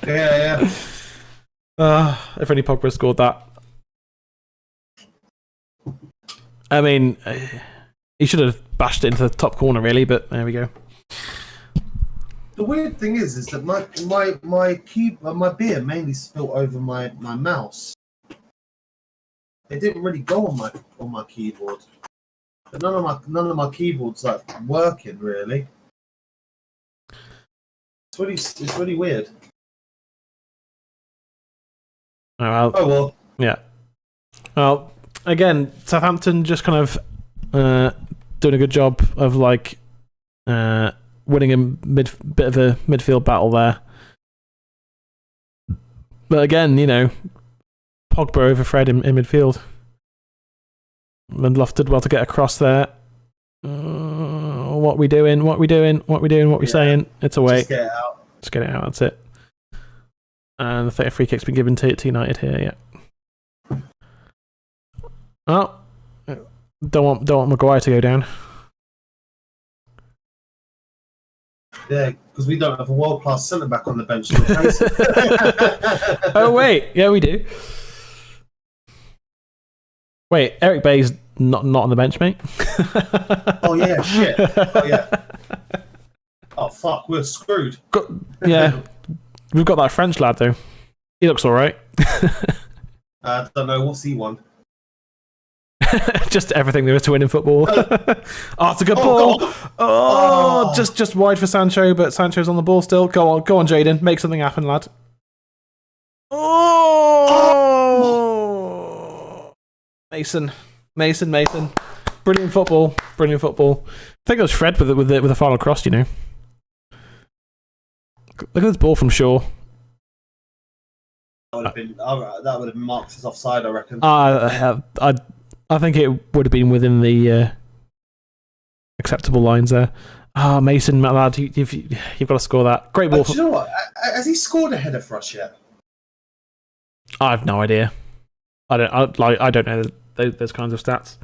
Yeah. If only Pogba had scored that. I mean, he should have bashed it into the top corner, really. But there we go. The weird thing is that my beer mainly spilt over my mouse. It didn't really go on my keyboard. But none of my keyboards working really. It's really weird. Oh well. Yeah. Well, again, Southampton just kind of doing a good job of winning a bit of a midfield battle there. But again, Pogba over Fred in midfield. Lindelof did well to get across there. What we doing? What we saying? It's away. Just get it out. Just get it out. That's it. And I think a free kick's been given to United here. Yeah. Oh, don't want Maguire to go down. Yeah, because we don't have a world-class centre-back on the bench to replace him. Oh, wait. Yeah, we do. Wait, Eric Bay's not on the bench, mate. Oh, yeah, shit. Oh, yeah. Oh, fuck, we're screwed. Yeah. We've got that French lad, though. He looks all right. I don't know. What's he won? Just everything there is to win in football. It's a good ball. Just wide for Sancho, but Sancho's on the ball still. Go on, Jaden. Make something happen, lad. Mason. Brilliant football. I think it was Fred with the final cross. Look at this ball from Shaw. That would have been marked as offside, I reckon. I think it would have been within the acceptable lines there. Mason, my lad, you've got to score that. Great ball. Do you know what? Has he scored a header for us yet? I have no idea. I don't know those kinds of stats.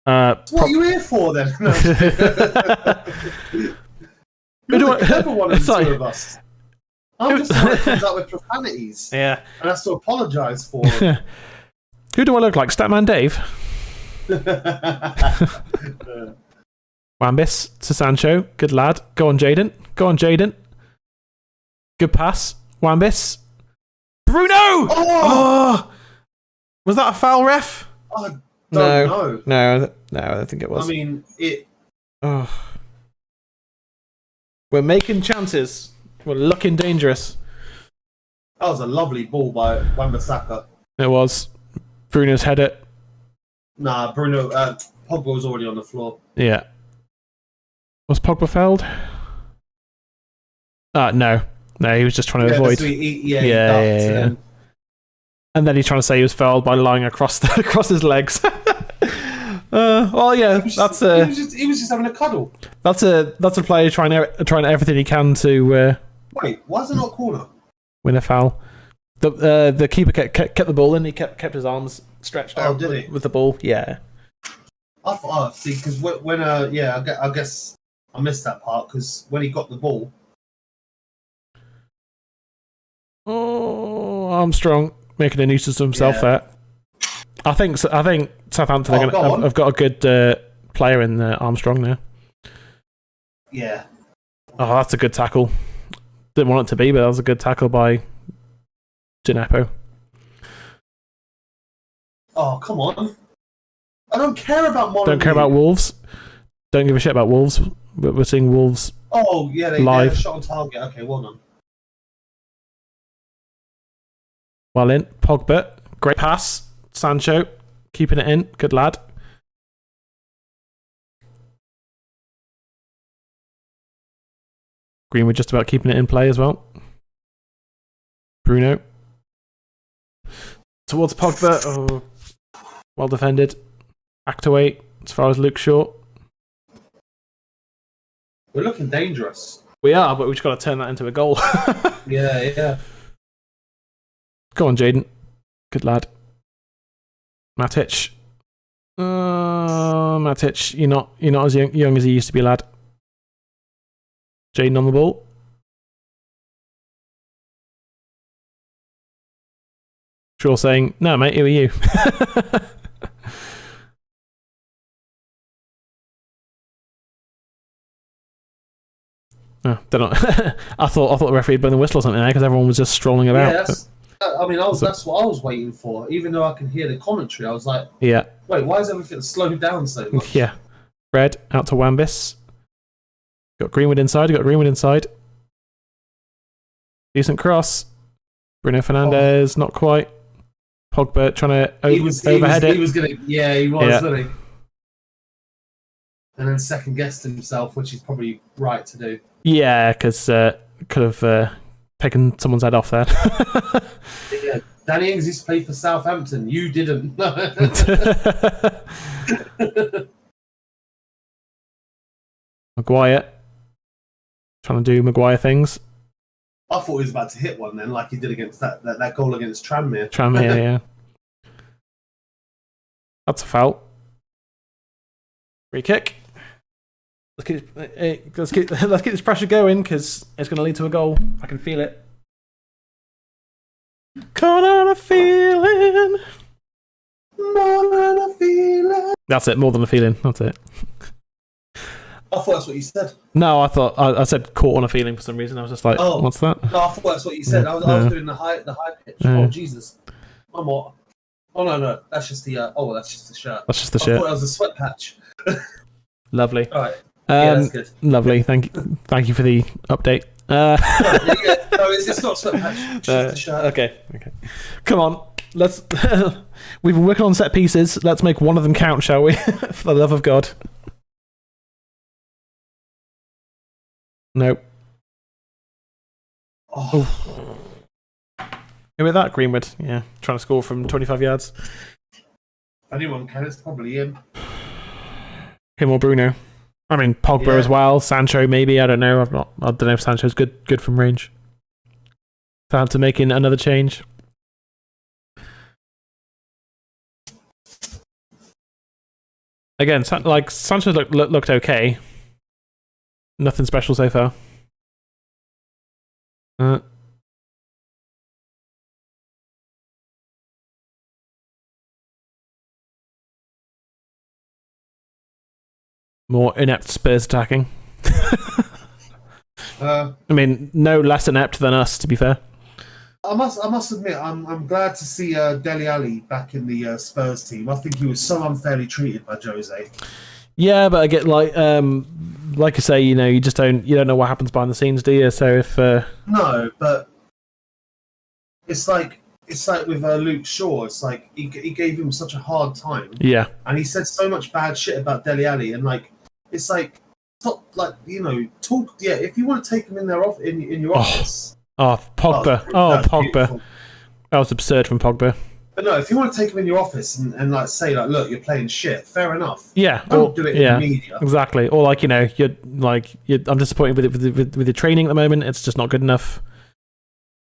What are you here for then? You're the clever one of the two of us. I'm just someone who comes out with profanities. Yeah. And has to apologise for it. Who do I look like? Statman Dave? Wan-Bissaka to Sancho. Good lad. Go on, Jaden. Good pass. Wan-Bissaka. Bruno! Oh! Was that a foul, ref? I don't know. No, I don't think it was. I mean, it... Oh. We're making chances. We're looking dangerous. That was a lovely ball by Wan-Bissaka. It was. Bruno's head it. Nah, Pogba was already on the floor. Yeah. Was Pogba fouled? No, he was just trying to avoid. Yeah. And then he's trying to say he was fouled by lying across his legs. Well, yeah, he was just having a cuddle. That's a player trying everything he can to. Wait, why is it not a corner? Win a foul. The keeper kept the ball in. He kept his arms stretched out. Did he? With the ball? Yeah. See, because when I guess I missed that part because when he got the ball. Oh, Armstrong making a nuisance of himself there. I think Southampton have got a good player in Armstrong now. Yeah. Oh, that's a good tackle. Didn't want it to be, but that was a good tackle by Gineppo. Oh, come on. I don't care about Molyneux. Don't care about Wolves. Don't give a shit about Wolves. We're seeing Wolves. Oh, yeah, they live. Shot on target. Okay, well done. Well in. Pogba. Great pass. Sancho. Keeping it in. Good lad. Greenwood just about keeping it in play as well. Bruno. Towards Pogba. Oh, well defended. Act away as far as Luke Shaw. We're looking dangerous. We are, but we've just got to turn that into a goal. Yeah. Go on, Jaden. Good lad. Matic. Matic, you're not as young as you used to be, lad. Jaden on the ball. Sure saying, no, mate, who are you? Oh, don't know. I thought the referee had blown the whistle or something there because everyone was just strolling about. Yeah, that's what I was waiting for. Even though I can hear the commentary, I was like, yeah. Wait, why is everything slowed down so much? Yeah. Red out to Wambis. Got Greenwood inside. Decent cross. Bruno Fernandes, not quite. Pogba trying to overhead it. He was, wasn't he? And then second guessed himself, which is probably right to do. Yeah, because could have taken someone's head off there. Yeah, Danny Ings used to play for Southampton. You didn't. Maguire. Trying to do Maguire things. I thought he was about to hit one then, like he did against that goal against Tranmere. Yeah. That's a foul. Free kick. Let's keep this pressure going because it's going to lead to a goal. I can feel it. Caught on a feeling. More than a feeling. That's it. More than a feeling. That's it. I thought that's what you said. No, I said caught on a feeling for some reason. I was just like, what's that? No, I thought that's what you said. I was doing the high pitch. Oh Jesus! I'm what? Oh no, that's just the that's just the shirt. That's just the I shirt. thought that was a sweat patch. Lovely. All right. Yeah, that's good. Lovely. Thank you for the update. No, it's not a sweat patch. It's just the shirt. Okay. Come on. Let's. We've been working on set pieces. Let's make one of them count, shall we? For the love of God. Nope. Oh. Who with that? Greenwood. Yeah, trying to score from 25 yards. Anyone can. It's probably him. Him or Bruno. I mean, Pogba as well. Sancho, maybe. I don't know. I don't know if Sancho's good from range. Southampton making another change. Again, Sancho looked okay. Nothing special so far. More inept Spurs attacking. I mean, no less inept than us, to be fair. I must admit, I'm glad to see Dele Alli back in the Spurs team. I think he was so unfairly treated by Jose. Yeah, but I get like I say, you don't know what happens behind the scenes, do you? So if no, but it's like with Luke Shaw. It's like he gave him such a hard time. Yeah, and he said so much bad shit about Dele Alli, and it's like talk. Yeah, if you want to take him in their in your office. Pogba. Pogba. Beautiful. That was absurd from Pogba. But no, if you want to take him in your office and say look, you're playing shit. Fair enough. Yeah. Don't do it in the media. Exactly. Or I'm disappointed with your training at the moment. It's just not good enough.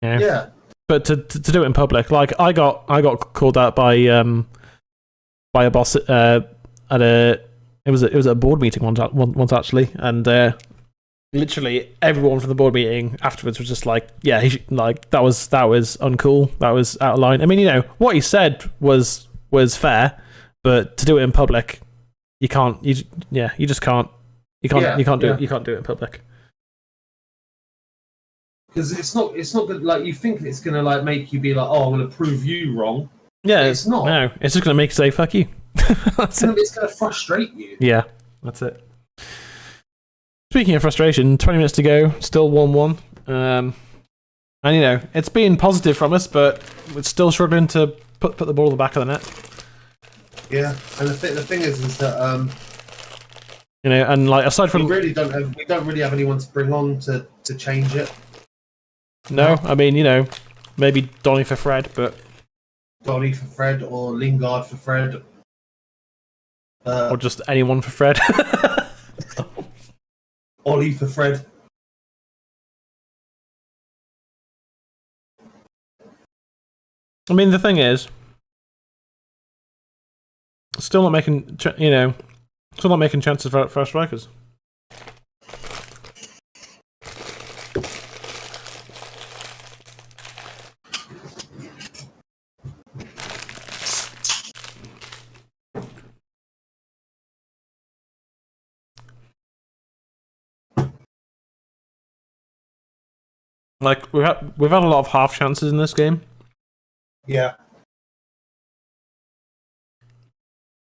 Yeah. Yeah. But to do it in public, like I got called out by a boss at it was a board meeting once actually, and literally everyone from the board meeting afterwards was just like, yeah, that was uncool, that was out of line. I mean, what he said was fair, but to do it in public, you can't. You just can't. You can't do it in public. Because it's not good. Like you think it's gonna make you be like, oh, I'm gonna prove you wrong. Yeah, it's not. No, it's just gonna make you say fuck you. It's gonna frustrate you. Yeah, that's it. Speaking of frustration, 20 minutes to go, still 1-1. And it's been positive from us, but we're still struggling to put the ball in the back of the net. Yeah, and the thing is that and aside from we don't really have anyone to bring on to change it. No, I mean, maybe Donny for Fred, but Donny for Fred or Lingard for Fred. Or just anyone for Fred. Ollie for Fred. I mean, the thing is, Still not making, still not making chances for our strikers. Like we've had a lot of half chances in this game. Yeah.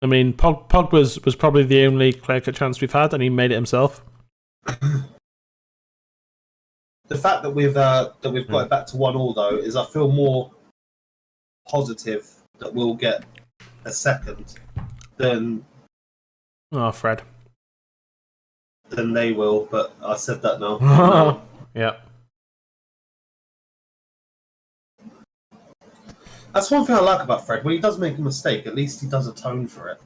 I mean, Pog was probably the only clear-cut chance we've had, and he made it himself. The fact that we've got it back to 1-1 though is I feel more positive that we'll get a second than Fred. Than they will, but I said that now. Yeah. That's one thing I like about Fred. When he does make a mistake, at least he does atone for it.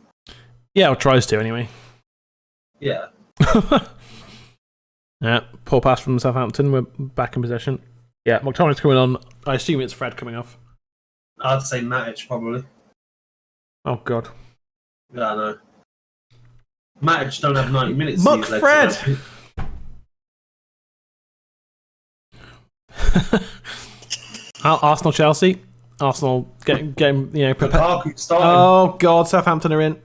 Yeah, or tries to anyway. Yeah. Yeah, poor pass from Southampton. We're back in possession. Yeah, McTominay's coming on. I assume it's Fred coming off. I'd say Matic, probably. Oh, God. Yeah, I know. Matic don't have 90 minutes. Fred! Arsenal-Chelsea. Arsenal getting prepared. Oh, God, Southampton are in.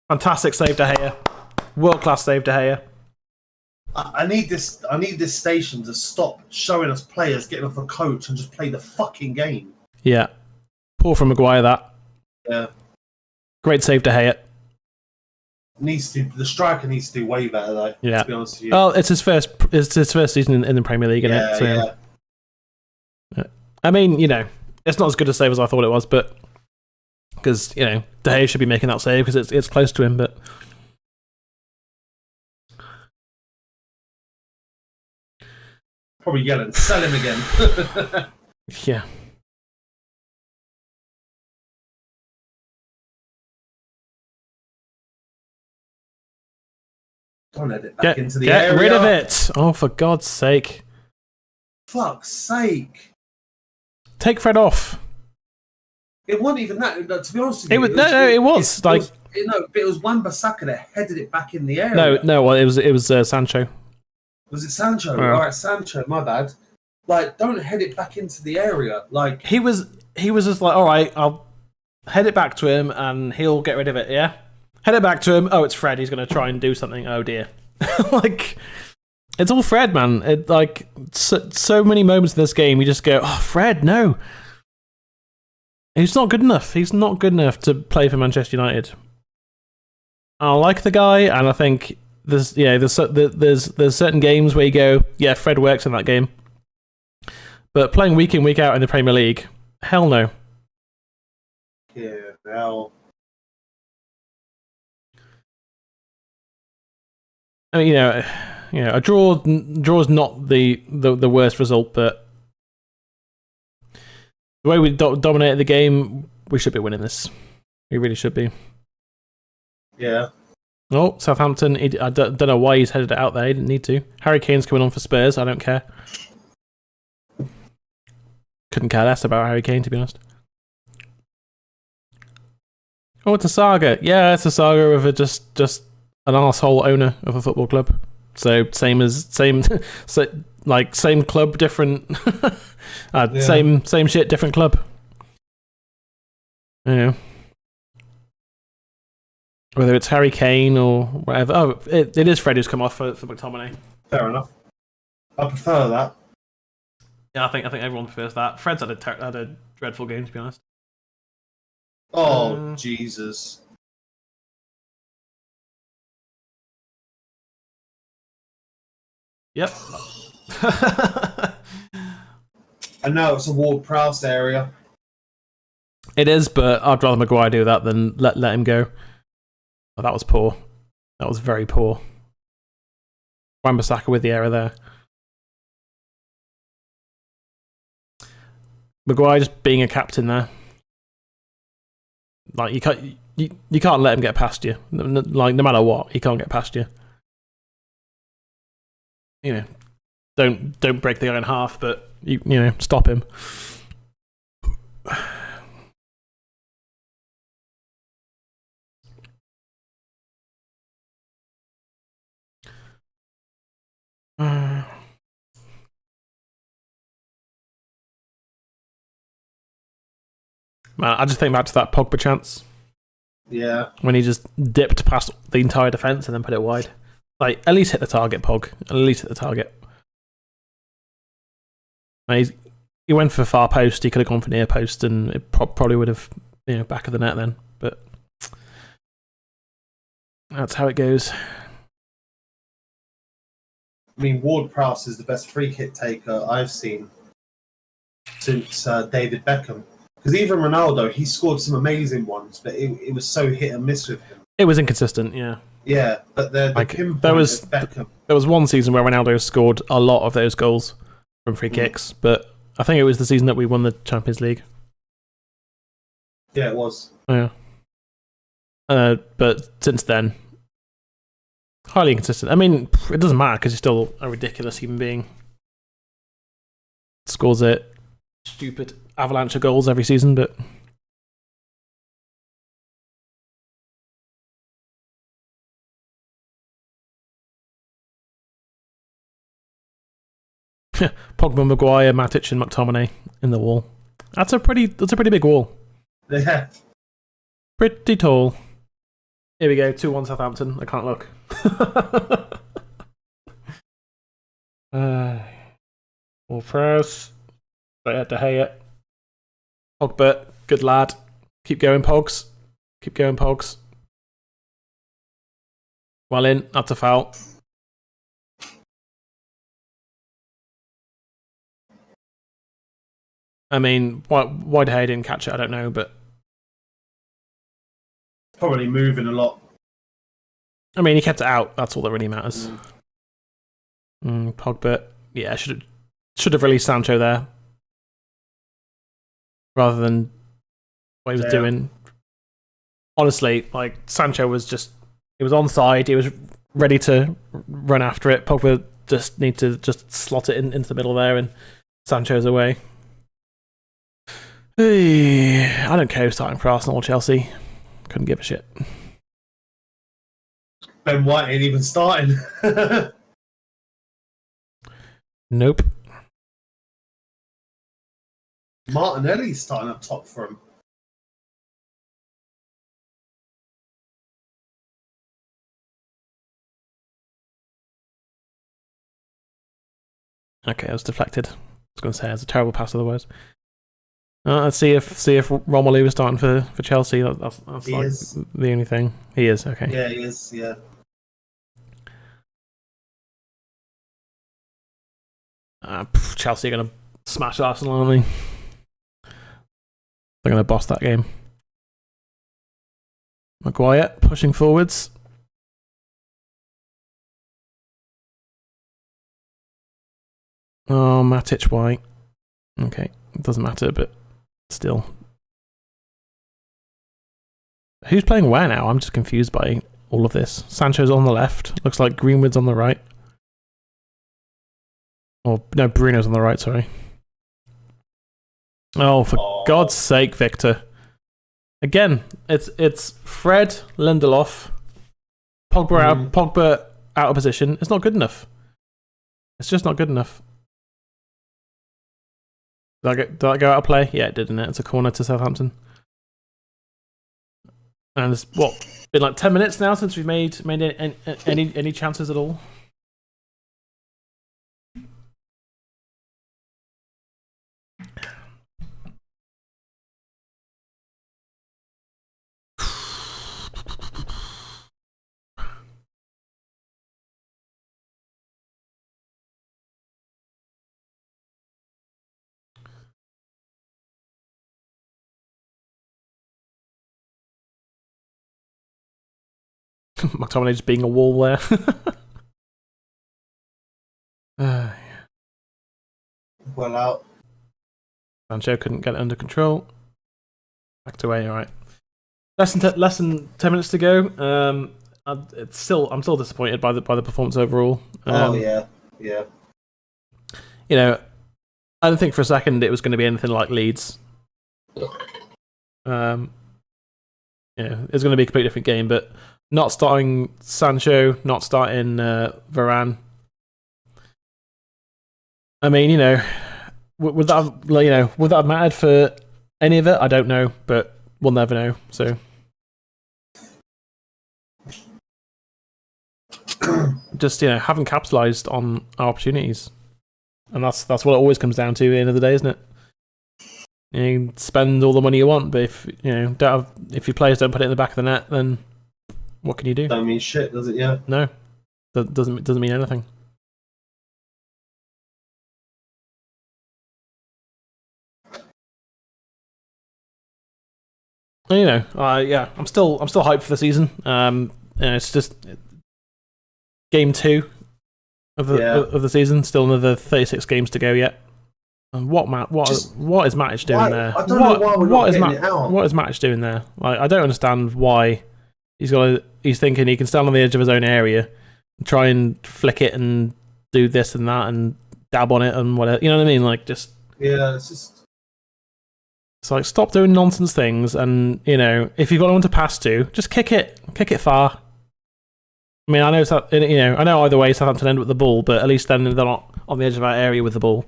Fantastic save De Gea. World-class save De Gea. I need this station to stop showing us players getting off a coach and just play the fucking game. Yeah. Poor from Maguire, that. Yeah. Great save De Gea. The striker needs to do way better though. Yeah. To be honest with you. Well, it's his first season in the Premier League, isn't it? So, yeah. I mean, it's not as good a save as I thought it was, but because De Gea should be making that save because it's close to him, but. Probably yelling, sell him again. Yeah. Don't let it back into the Get area. rid of it! Oh, for God's sake. Fuck's sake. Take Fred off. It wasn't even that. To be honest with you, it was Wan-Bissaka that headed it back in the area. No, well, it was Sancho. Was it Sancho? Yeah. Alright, Sancho, my bad. Like, don't head it back into the area. Like he was just like, alright, I'll head it back to him and he'll get rid of it, yeah? Head it back to him, oh, it's Fred, he's gonna try and do something, oh dear. Like, it's all Fred, man. So many moments in this game, you just go, oh, Fred, no. He's not good enough. He's not good enough to play for Manchester United. I like the guy, and I think there's certain games where you go, yeah, Fred works in that game. But playing week in, week out in the Premier League, hell no. Yeah, hell. I mean, a draw is not the worst result, but the way we dominated the game, we should be winning this. We really should be. Yeah. Oh, Southampton. I don't know why he's headed it out there. He didn't need to. Harry Kane's coming on for Spurs. I don't care. Couldn't care less about Harry Kane, to be honest. Oh, it's a saga. Yeah, it's a saga of just an arsehole owner of a football club. So same club, different. Same shit, different club. Yeah. Whether it's Harry Kane or whatever. Oh, it is Fred who's come off for McTominay. Fair enough. I prefer that. Yeah, I think everyone prefers that. Fred's had a dreadful game, to be honest. Oh, Jesus. Yep. And now it's a Ward-Prowse area. It is, but I'd rather Maguire do that than let him go. Oh, that was poor. That was very poor. Wan-Bissaka with the error there. Maguire just being a captain there. Like, you can't let him get past you. Like, no matter what, he can't get past you. Don't break the guy in half, but stop him. Man, I just think back to that Pogba chance. Yeah. When he just dipped past the entire defence and then put it wide. Like, at least hit the target, Pog. At least hit the target. And he went for far post. He could have gone for near post, and it probably would have, back of the net then. But that's how it goes. I mean, Ward-Prowse is the best free kick taker I've seen since David Beckham. Because even Ronaldo, he scored some amazing ones, but it was so hit and miss with him. It was inconsistent, yeah. Yeah, but the pinpoint of Beckham. There was one season where Ronaldo scored a lot of those goals from free kicks, but I think it was the season that we won the Champions League. Yeah, it was. Yeah. But since then, highly inconsistent. I mean, it doesn't matter because he's still a ridiculous human being. Scores a stupid avalanche of goals every season, but Pogba, Maguire, Matic, and McTominay in the wall. That's a pretty big wall. Yeah. Pretty tall. Here we go, 2-1 Southampton. I can't look. Press. Right at De Gea. Pogba, good lad. Keep going, Pogs. Keep going, Pogs. Well in, that's a foul. I mean, why De Gea didn't catch it, I don't know, but probably moving a lot. I mean, he kept it out. That's all that really matters. Pogba, yeah, should have released Sancho there rather than what he was doing. Honestly, like Sancho was he was onside. He was ready to run after it. Pogba just need to just slot it into the middle there, and Sancho's away. Hey, I don't care who's starting for Arsenal or Chelsea. Couldn't give a shit. Ben White ain't even starting. Nope. Martinelli's starting up top for him. Okay, I was deflected. I was going to say it's a terrible pass otherwise. Let's see if Romelu is starting for Chelsea. That's like is. The only thing. He is, okay. Yeah, he is, yeah. Chelsea are going to smash Arsenal, aren't they? They're going to boss that game. Maguire pushing forwards. Oh, Matic White. Okay, it doesn't matter, but still. Who's playing where now? I'm just confused by all of this. Sancho's on the left. Looks like Greenwood's on the right. Or, no, Bruno's on the right, sorry. Oh, for God's sake, Victor. Again, it's Fred, Lindelof, Pogba out of position. It's not good enough. It's just not good enough. Did that go out of play? Yeah, it did, didn't it? It's a corner to Southampton. And it's, been like 10 minutes now since we've made any chances at all? McTominay just being a wall there. Well out. Sancho couldn't get it under control. Backed away, alright. Less than 10 minutes to go. I'm still disappointed by the performance overall. Yeah. You know, I didn't think for a second it was going to be anything like Leeds. You know, it's going to be a completely different game, but not starting Sancho, not starting Varane. I mean, would that have mattered for any of it, I don't know, but we'll never know. So just haven't capitalized on our opportunities, and that's what it always comes down to at the end of the day, isn't it? You can spend all the money you want, but if if your players don't put it in the back of the net, then what can you do? Don't mean shit, does it? Yeah. No, that doesn't mean anything. I'm still hyped for the season. It's just game 2 of the season. Still another 36 games to go yet. And what is Matic doing there? I don't know why we're not getting it out. What is Matic doing there? Like, I don't understand why he's thinking he can stand on the edge of his own area and try and flick it and do this and that and dab on it and whatever. You know what I mean? Like, just it's just. It's like, stop doing nonsense things, and if you've got one to pass to, just kick it far. I mean, I know either way Southampton end with the ball, but at least then they're not on the edge of our area with the ball.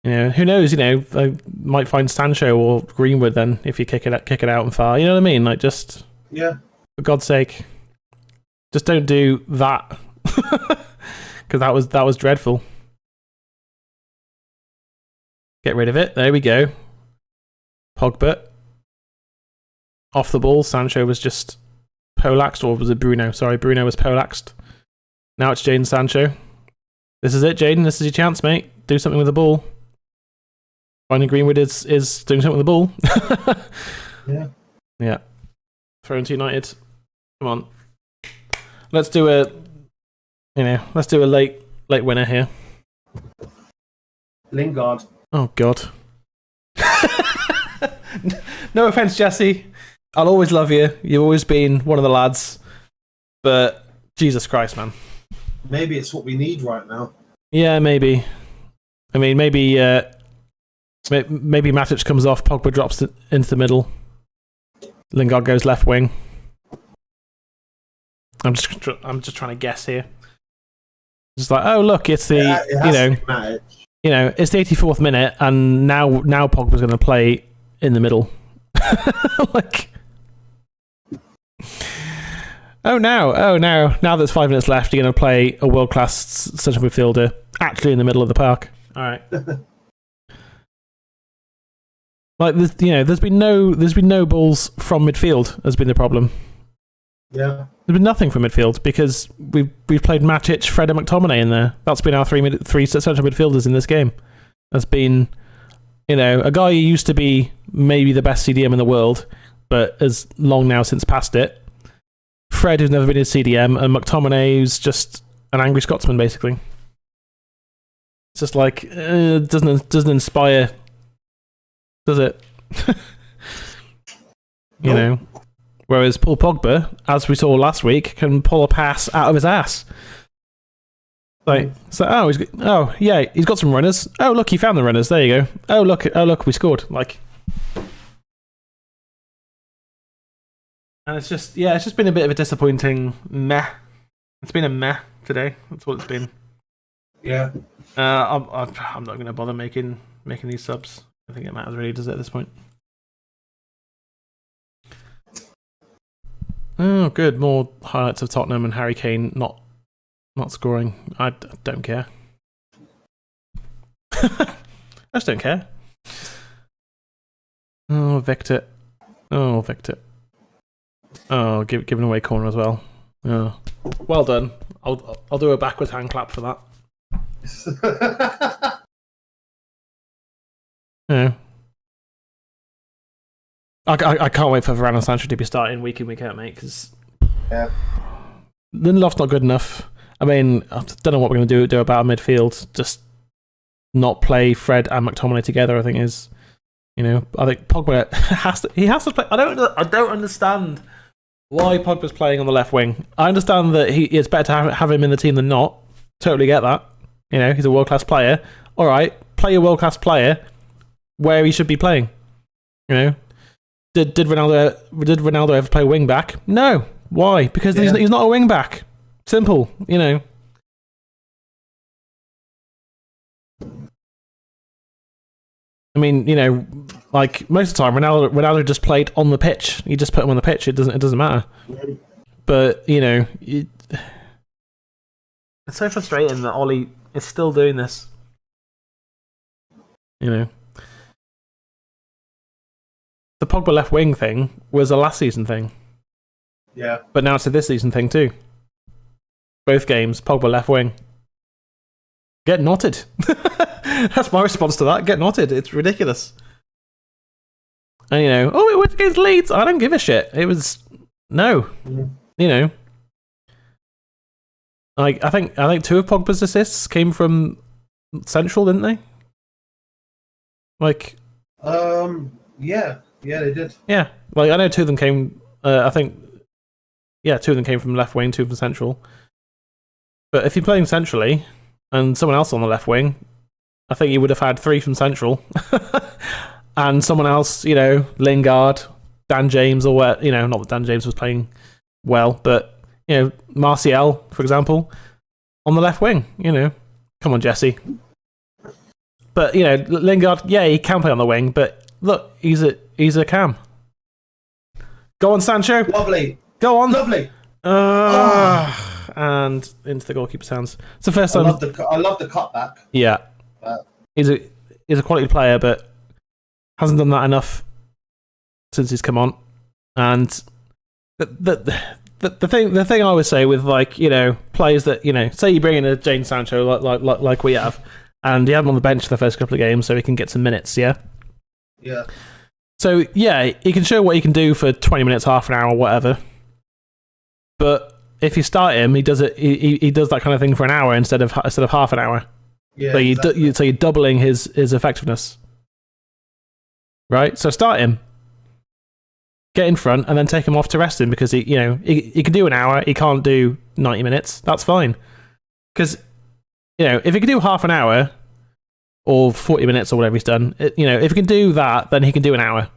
Who knows? They might find Sancho or Greenwood then if you kick it out and far. You know what I mean? Like, just for God's sake, just don't do that, because that was dreadful. Get rid of it. There we go. Pogba off the ball. Sancho was just polaxed, or was it Bruno? Sorry, Bruno was polaxed. Now it's Jadon Sancho. This is it, Jadon. This is your chance, mate. Do something with the ball. Finding Greenwood is doing something with the ball. Yeah. Thrown to United. Come on. Let's do a late winner here. Lingard. Oh God. No offense, Jesse. I'll always love you. You've always been one of the lads. But Jesus Christ, man. Maybe it's what we need right now. Yeah, maybe. I mean, maybe Matic comes off, Pogba drops it into the middle. Lingard goes left wing. I'm just trying to guess here. Just like, oh look, it's the it's the 84th minute, and now Pogba's going to play in the middle. Like, now there's 5 minutes left, you're going to play a world-class central midfielder actually in the middle of the park. All right. Like, there's been no balls from midfield has been the problem. Yeah. There's been nothing from midfield because we've played Matic, Fred, and McTominay in there. That's been our three central midfielders in this game. That's been, a guy who used to be maybe the best CDM in the world, but has long now since passed it. Fred, who's never been a CDM, and McTominay, who's just an angry Scotsman, basically. It's just like, it doesn't inspire, does it? Nope. Whereas Paul Pogba, as we saw last week, can pull a pass out of his ass. Like, so, he's got some runners. Oh, look, he found the runners. There you go. Oh, look, we scored. Like, and it's just been a bit of a disappointing meh. It's been a meh today. That's what it's been. Yeah. I'm not going to bother making these subs. I think it matters really, does it, at this point? Oh, good. More highlights of Tottenham and Harry Kane not scoring. I don't care. I just don't care. Oh, Victor. Oh, giving away corner as well. Oh, well done. I'll do a backwards hand clap for that. Yeah. I can't wait for Varane and Sancho to be starting week in, week out, mate, because Lindelof's not good enough. I mean, I don't know what we're going to do about midfield. Just not play Fred and McTominay together, I think is, I think Pogba has to play. I don't understand why Pogba's playing on the left wing. I understand that it's better to have him in the team than not. Totally get that. He's a world-class player. All right, play a world-class player where he should be playing. Did Ronaldo ever play wing back? No. Why? Because he's not a wing back. Simple. I mean, you know, like most of the time, Ronaldo just played on the pitch. You just put him on the pitch. It doesn't matter. But you know, it's so frustrating that Ollie is still doing this. You know, the Pogba left wing thing was a last season thing. Yeah. But now it's a this season thing too. Both games, Pogba left wing. Get knotted. That's my response to that. Get knotted. It's ridiculous. And you know, it was against Leeds. I don't give a shit. It was no. You know, like I think 2 of Pogba's assists came from Central, didn't they? Like, yeah, they did. Yeah, like I know 2 of them came. I think, 2 of them came from left wing, 2 from Central. But if you're playing centrally and someone else on the left wing, I think you would have had 3 from Central, and someone else, you know, Lingard, Dan James, or what? You know, not that Dan James was playing well, but you know, Martial, for example, on the left wing. You know, come on, Jesse. But you know, Lingard, he can play on the wing, but look, he's a cam. Go on, Sancho. Lovely. Go on. Lovely. And into the goalkeeper's hands. It's the first time. I love the cutback. Yeah. He's a quality player, but hasn't done that enough since he's come on. And the thing I would say with, like, you know, players that, you know, say you bring in a Jadon Sancho like we have, and you have him on the bench for the first couple of games so he can get some minutes, yeah? Yeah. So, yeah, he can show what he can do for 20 minutes, half an hour, whatever. But if you start him, he does it. He does that kind of thing for an hour instead of half an hour. Yeah. So exactly. you're doubling his effectiveness, right? So start him, get in front, and then take him off to rest him because he can do an hour. He can't do 90 minutes. That's fine, because you know if he can do half an hour or 40 minutes or whatever he's done, if he can do that, then he can do an hour.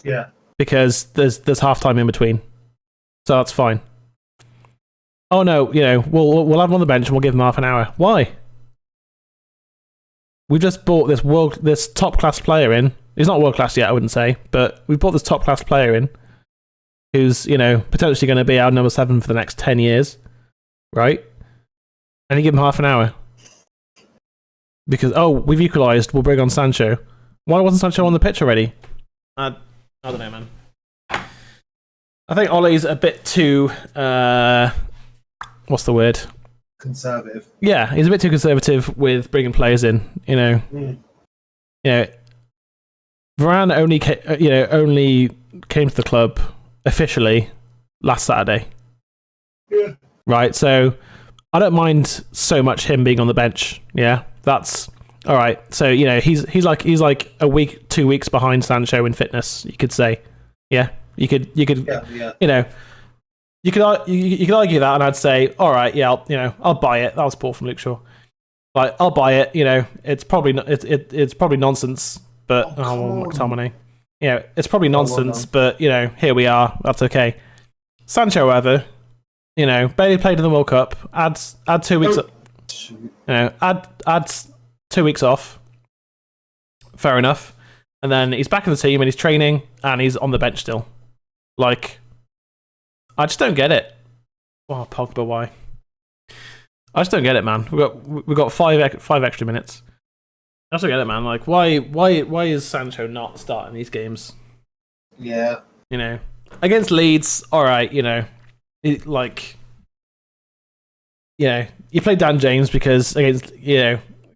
Yeah. Because there's half time in between, so that's fine. Oh no, you know we'll have him on the bench and we'll give him half an hour. Why? We just bought this top class player in. He's not world class yet, I wouldn't say, but we bought this top class player in, who's potentially going to be our number 7 for the next 10 years, right? And you give him half an hour because we've equalised. We'll bring on Sancho. Why wasn't Sancho on the pitch already? I don't know, man. I think Ollie's a bit too what's the word? Conservative. Yeah, he's a bit too conservative with bringing players in. Varane only came to the club officially last Saturday. Yeah. Right, so I don't mind so much him being on the bench. Yeah, that's all right. So he's like a week, 2 weeks behind Sancho in fitness. You could say, yeah. You could Yeah. You could argue that, and I'd say, all right, yeah, I'll buy it. That was poor from Luke Shaw. Like, I'll buy it. It's probably it's probably nonsense, but McTominay. It's probably nonsense, but here we are. That's okay. Sancho, however, barely played in the World Cup. Add 2 weeks. Add 2 weeks off. Fair enough. And then he's back in the team and he's training and he's on the bench still. Like, I just don't get it. Oh, Pogba, why? I just don't get it, man. We got five extra minutes. I just don't get it, man. Like, why is Sancho not starting these games? Yeah. Against Leeds, all right. You play Dan James because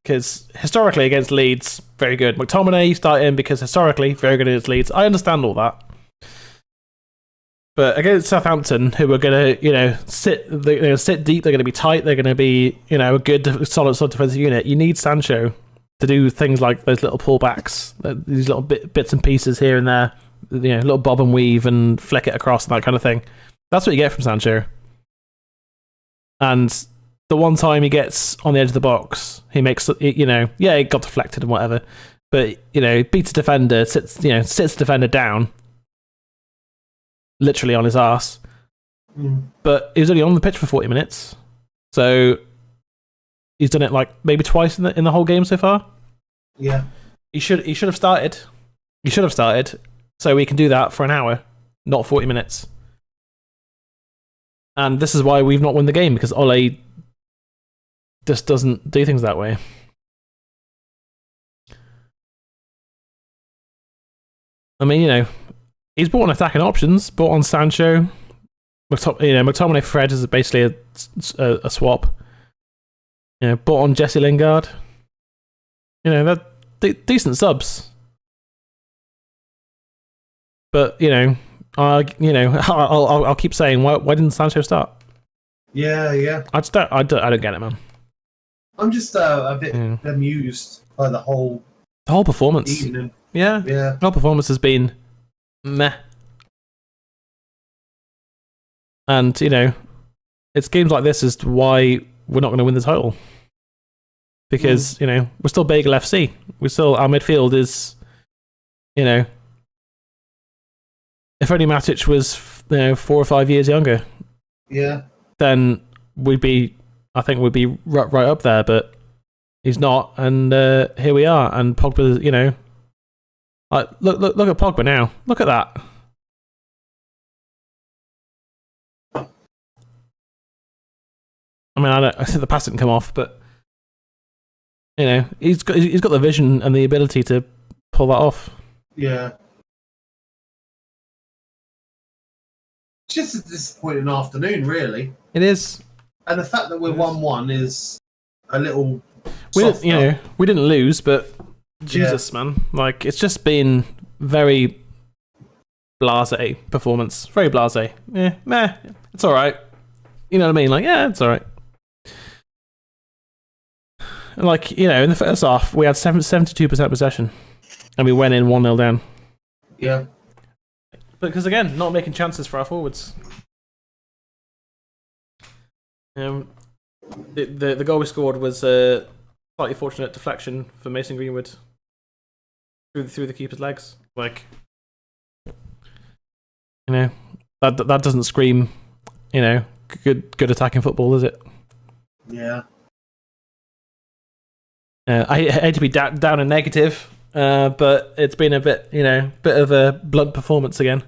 historically against Leeds, very good. McTominay, you start him because historically very good against Leeds. I understand all that. But against Southampton, who are going to, sit deep, they're going to be tight, they're going to be, a good, solid defensive unit. You need Sancho to do things like those little pullbacks, these little bits and pieces here and there, little bob and weave and flick it across and that kind of thing. That's what you get from Sancho. And the one time he gets on the edge of the box, he makes, it got deflected and whatever, but, beats a defender, sits the defender down, literally on his ass. But he was only on the pitch for 40 minutes, so he's done it like maybe twice in the whole game so far. Yeah. He should have started. He should have started, so we can do that for an hour, not 40 minutes. And this is why we've not won the game, because Ole just doesn't do things that way. I mean, you know, he's brought on attacking options, brought on Sancho. McTominay Fred is basically a swap. You know, brought on Jesse Lingard. You know, they're decent subs. But, you know, I'll keep saying, why didn't Sancho start? Yeah. I don't get it, man. I'm just a bit amused by the whole performance. Evening. Yeah. The whole performance has been meh. And, you know, it's games like this as to why we're not going to win the title. Because, you know, we're still Bagel FC. Our midfield is, you know, if only Matic was, you know, 4 or 5 years younger. Yeah. Then we'd be right up there, but he's not, and here we are. And Pogba, you know, look at Pogba now. Look at that. I mean, I think the pass didn't come off, but you know, he's got the vision and the ability to pull that off. Yeah. It's just a disappointing afternoon, really. It is. And the fact that we're 1-1 is a little. We didn't lose, but Jesus, man, like it's just been very blasé performance. Very blasé. Yeah, meh. It's all right. You know what I mean? Like, yeah, it's all right. Like, you know, in the first half, we had 72% possession, and we went in 1-0 down. Yeah. Because again, not making chances for our forwards. The goal we scored was a slightly fortunate deflection for Mason Greenwood through the keeper's legs. Like, you know, that doesn't scream, you know, good attacking football, does it? Yeah. I hate to be down and negative, but it's been a bit of a blunt performance again.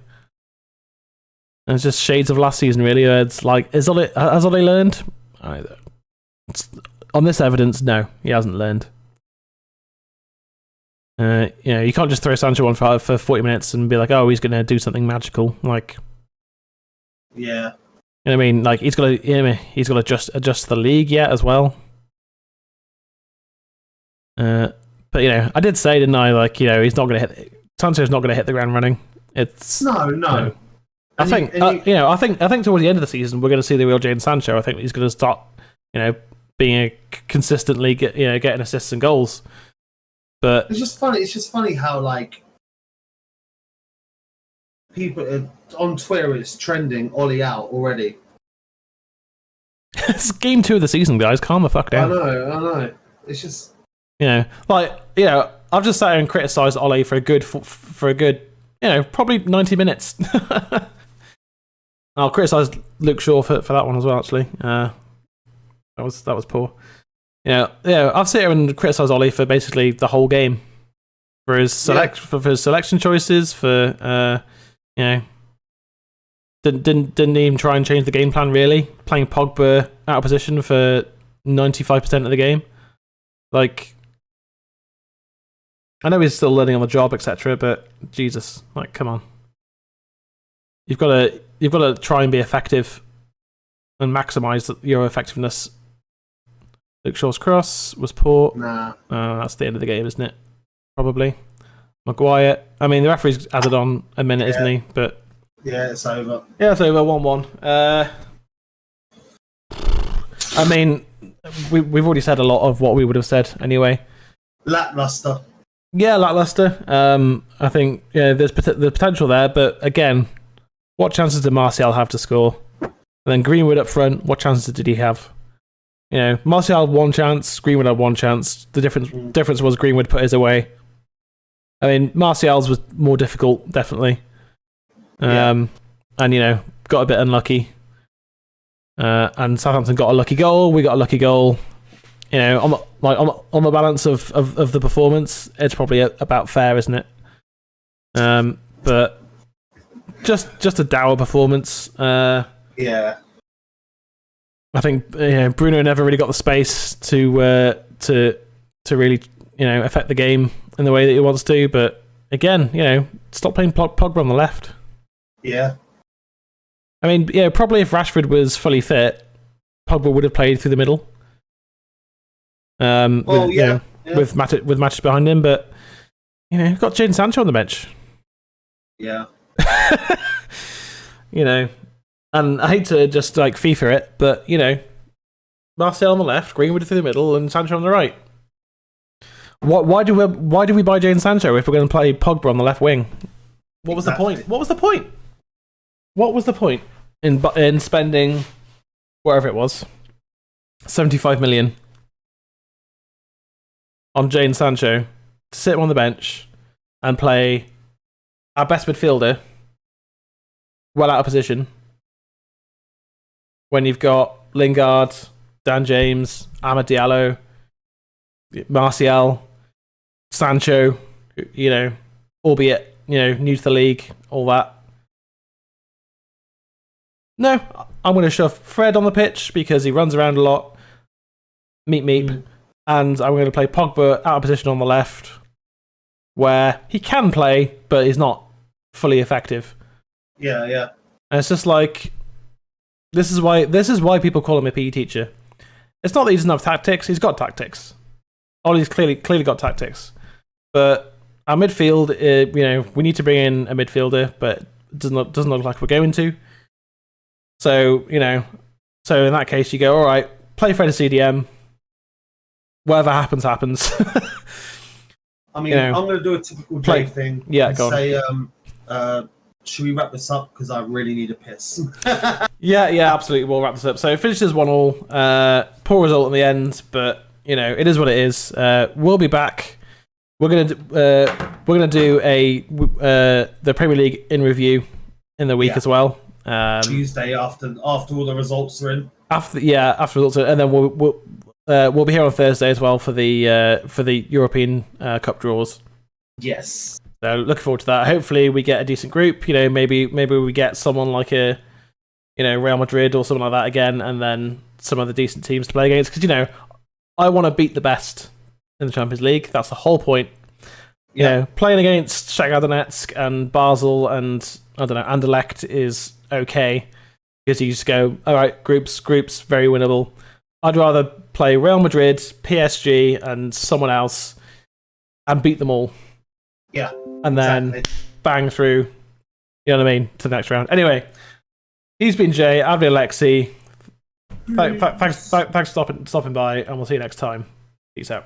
And it's just shades of last season, really. It's like, has Ole learned? On this evidence, no, he hasn't learned. You know, you can't just throw Sancho on for 40 minutes and be like, oh, he's going to do something magical. Like, yeah, you know what I mean? Like, he's got to adjust the league yet as well. But you know, I did say, didn't I? Like, you know, Sancho's not going to hit the ground running. It's no. You know, I think towards the end of the season we're going to see the real Jadon Sancho. I think he's going to start, you know, being consistently getting assists and goals. But it's just funny. It's just funny how like people on Twitter it's trending Ollie out already. It's game 2 of the season, guys. Calm the fuck down. I know. It's just, you know, like, you know, I've just sat here and criticised Ollie for a good, you know, probably 90 minutes. I'll criticise Luke Shaw for that one as well. Actually, that was poor. Yeah, I've sat here and criticised Ollie for basically the whole game, for his for his selection choices, for you know, didn't even try and change the game plan really, playing Pogba out of position for 95% of the game. Like, I know he's still learning on the job, etc. But Jesus, like, come on, you've got to try and be effective and maximise your effectiveness. Luke Shaw's cross was poor. Nah. That's the end of the game, isn't it? Probably. Maguire. I mean, the referee's added on a minute, isn't he? But yeah, it's over. Yeah, it's over. 1-1. I mean, we've already said a lot of what we would have said anyway. Lackluster. Yeah, lackluster. I think there's the potential there, but again, what chances did Martial have to score? And then Greenwood up front, what chances did he have? You know, Martial had one chance, Greenwood had one chance. The difference was Greenwood put his away. I mean, Martial's was more difficult, definitely. And, you know, got a bit unlucky. And Southampton got a lucky goal. We got a lucky goal. you know, on the balance of the performance, it's probably about fair, isn't it? But just a dour performance. Yeah. I think Bruno never really got the space to really affect the game in the way that he wants to. But again, stop playing Pogba on the left. Yeah. I mean, probably if Rashford was fully fit, Pogba would have played through the middle. With matches behind him, but got Jadon Sancho on the bench. Yeah. And I hate to just like FIFA it, but Martial on the left, Greenwood through the middle, and Sancho on the right. Why do we buy Jadon Sancho if we're going to play Pogba on the left wing? What was the point? What was the point? What was the point in spending whatever it was, 75 million on Jadon Sancho to sit him on the bench and play our best midfielder well out of position when you've got Lingard, Dan James, Amad Diallo, Martial, Sancho, albeit new to the league, all that. No, I'm going to shove Fred on the pitch because he runs around a lot. Meep. And I'm going to play Pogba out of position on the left, where he can play, but he's not fully effective. Yeah. And it's just like, this is why people call him a PE teacher. It's not that he doesn't have tactics; he's got tactics. Ollie's clearly got tactics, but our midfield, we need to bring in a midfielder, but it doesn't look like we're going to. So so in that case, you go, all right, play Fred as CDM. Whatever happens. I mean, I'm going to do a typical Jay thing. Yeah, go on. Should we wrap this up? Because I really need a piss. yeah, absolutely. We'll wrap this up. So it finishes 1-1. Poor result in the end, but it is what it is. We'll be back. We're gonna do the Premier League in review in the week as well. Tuesday after all the results are in. After results, and then we'll be here on Thursday as well for the European Cup draws. Yes. So looking forward to that. Hopefully we get a decent group. Maybe we get someone like a Real Madrid or something like that again, and then some other decent teams to play against. Because I want to beat the best in the Champions League. That's the whole point. Playing against Shakhtar Donetsk and Basel and Anderlecht is okay because you just go, all right, groups, very winnable. I'd rather play Real Madrid, PSG, and someone else and beat them all. Yeah. And then bang through, to the next round. Anyway, he's been Jay, I've been Alexi. Thanks for stopping by, and we'll see you next time. Peace out.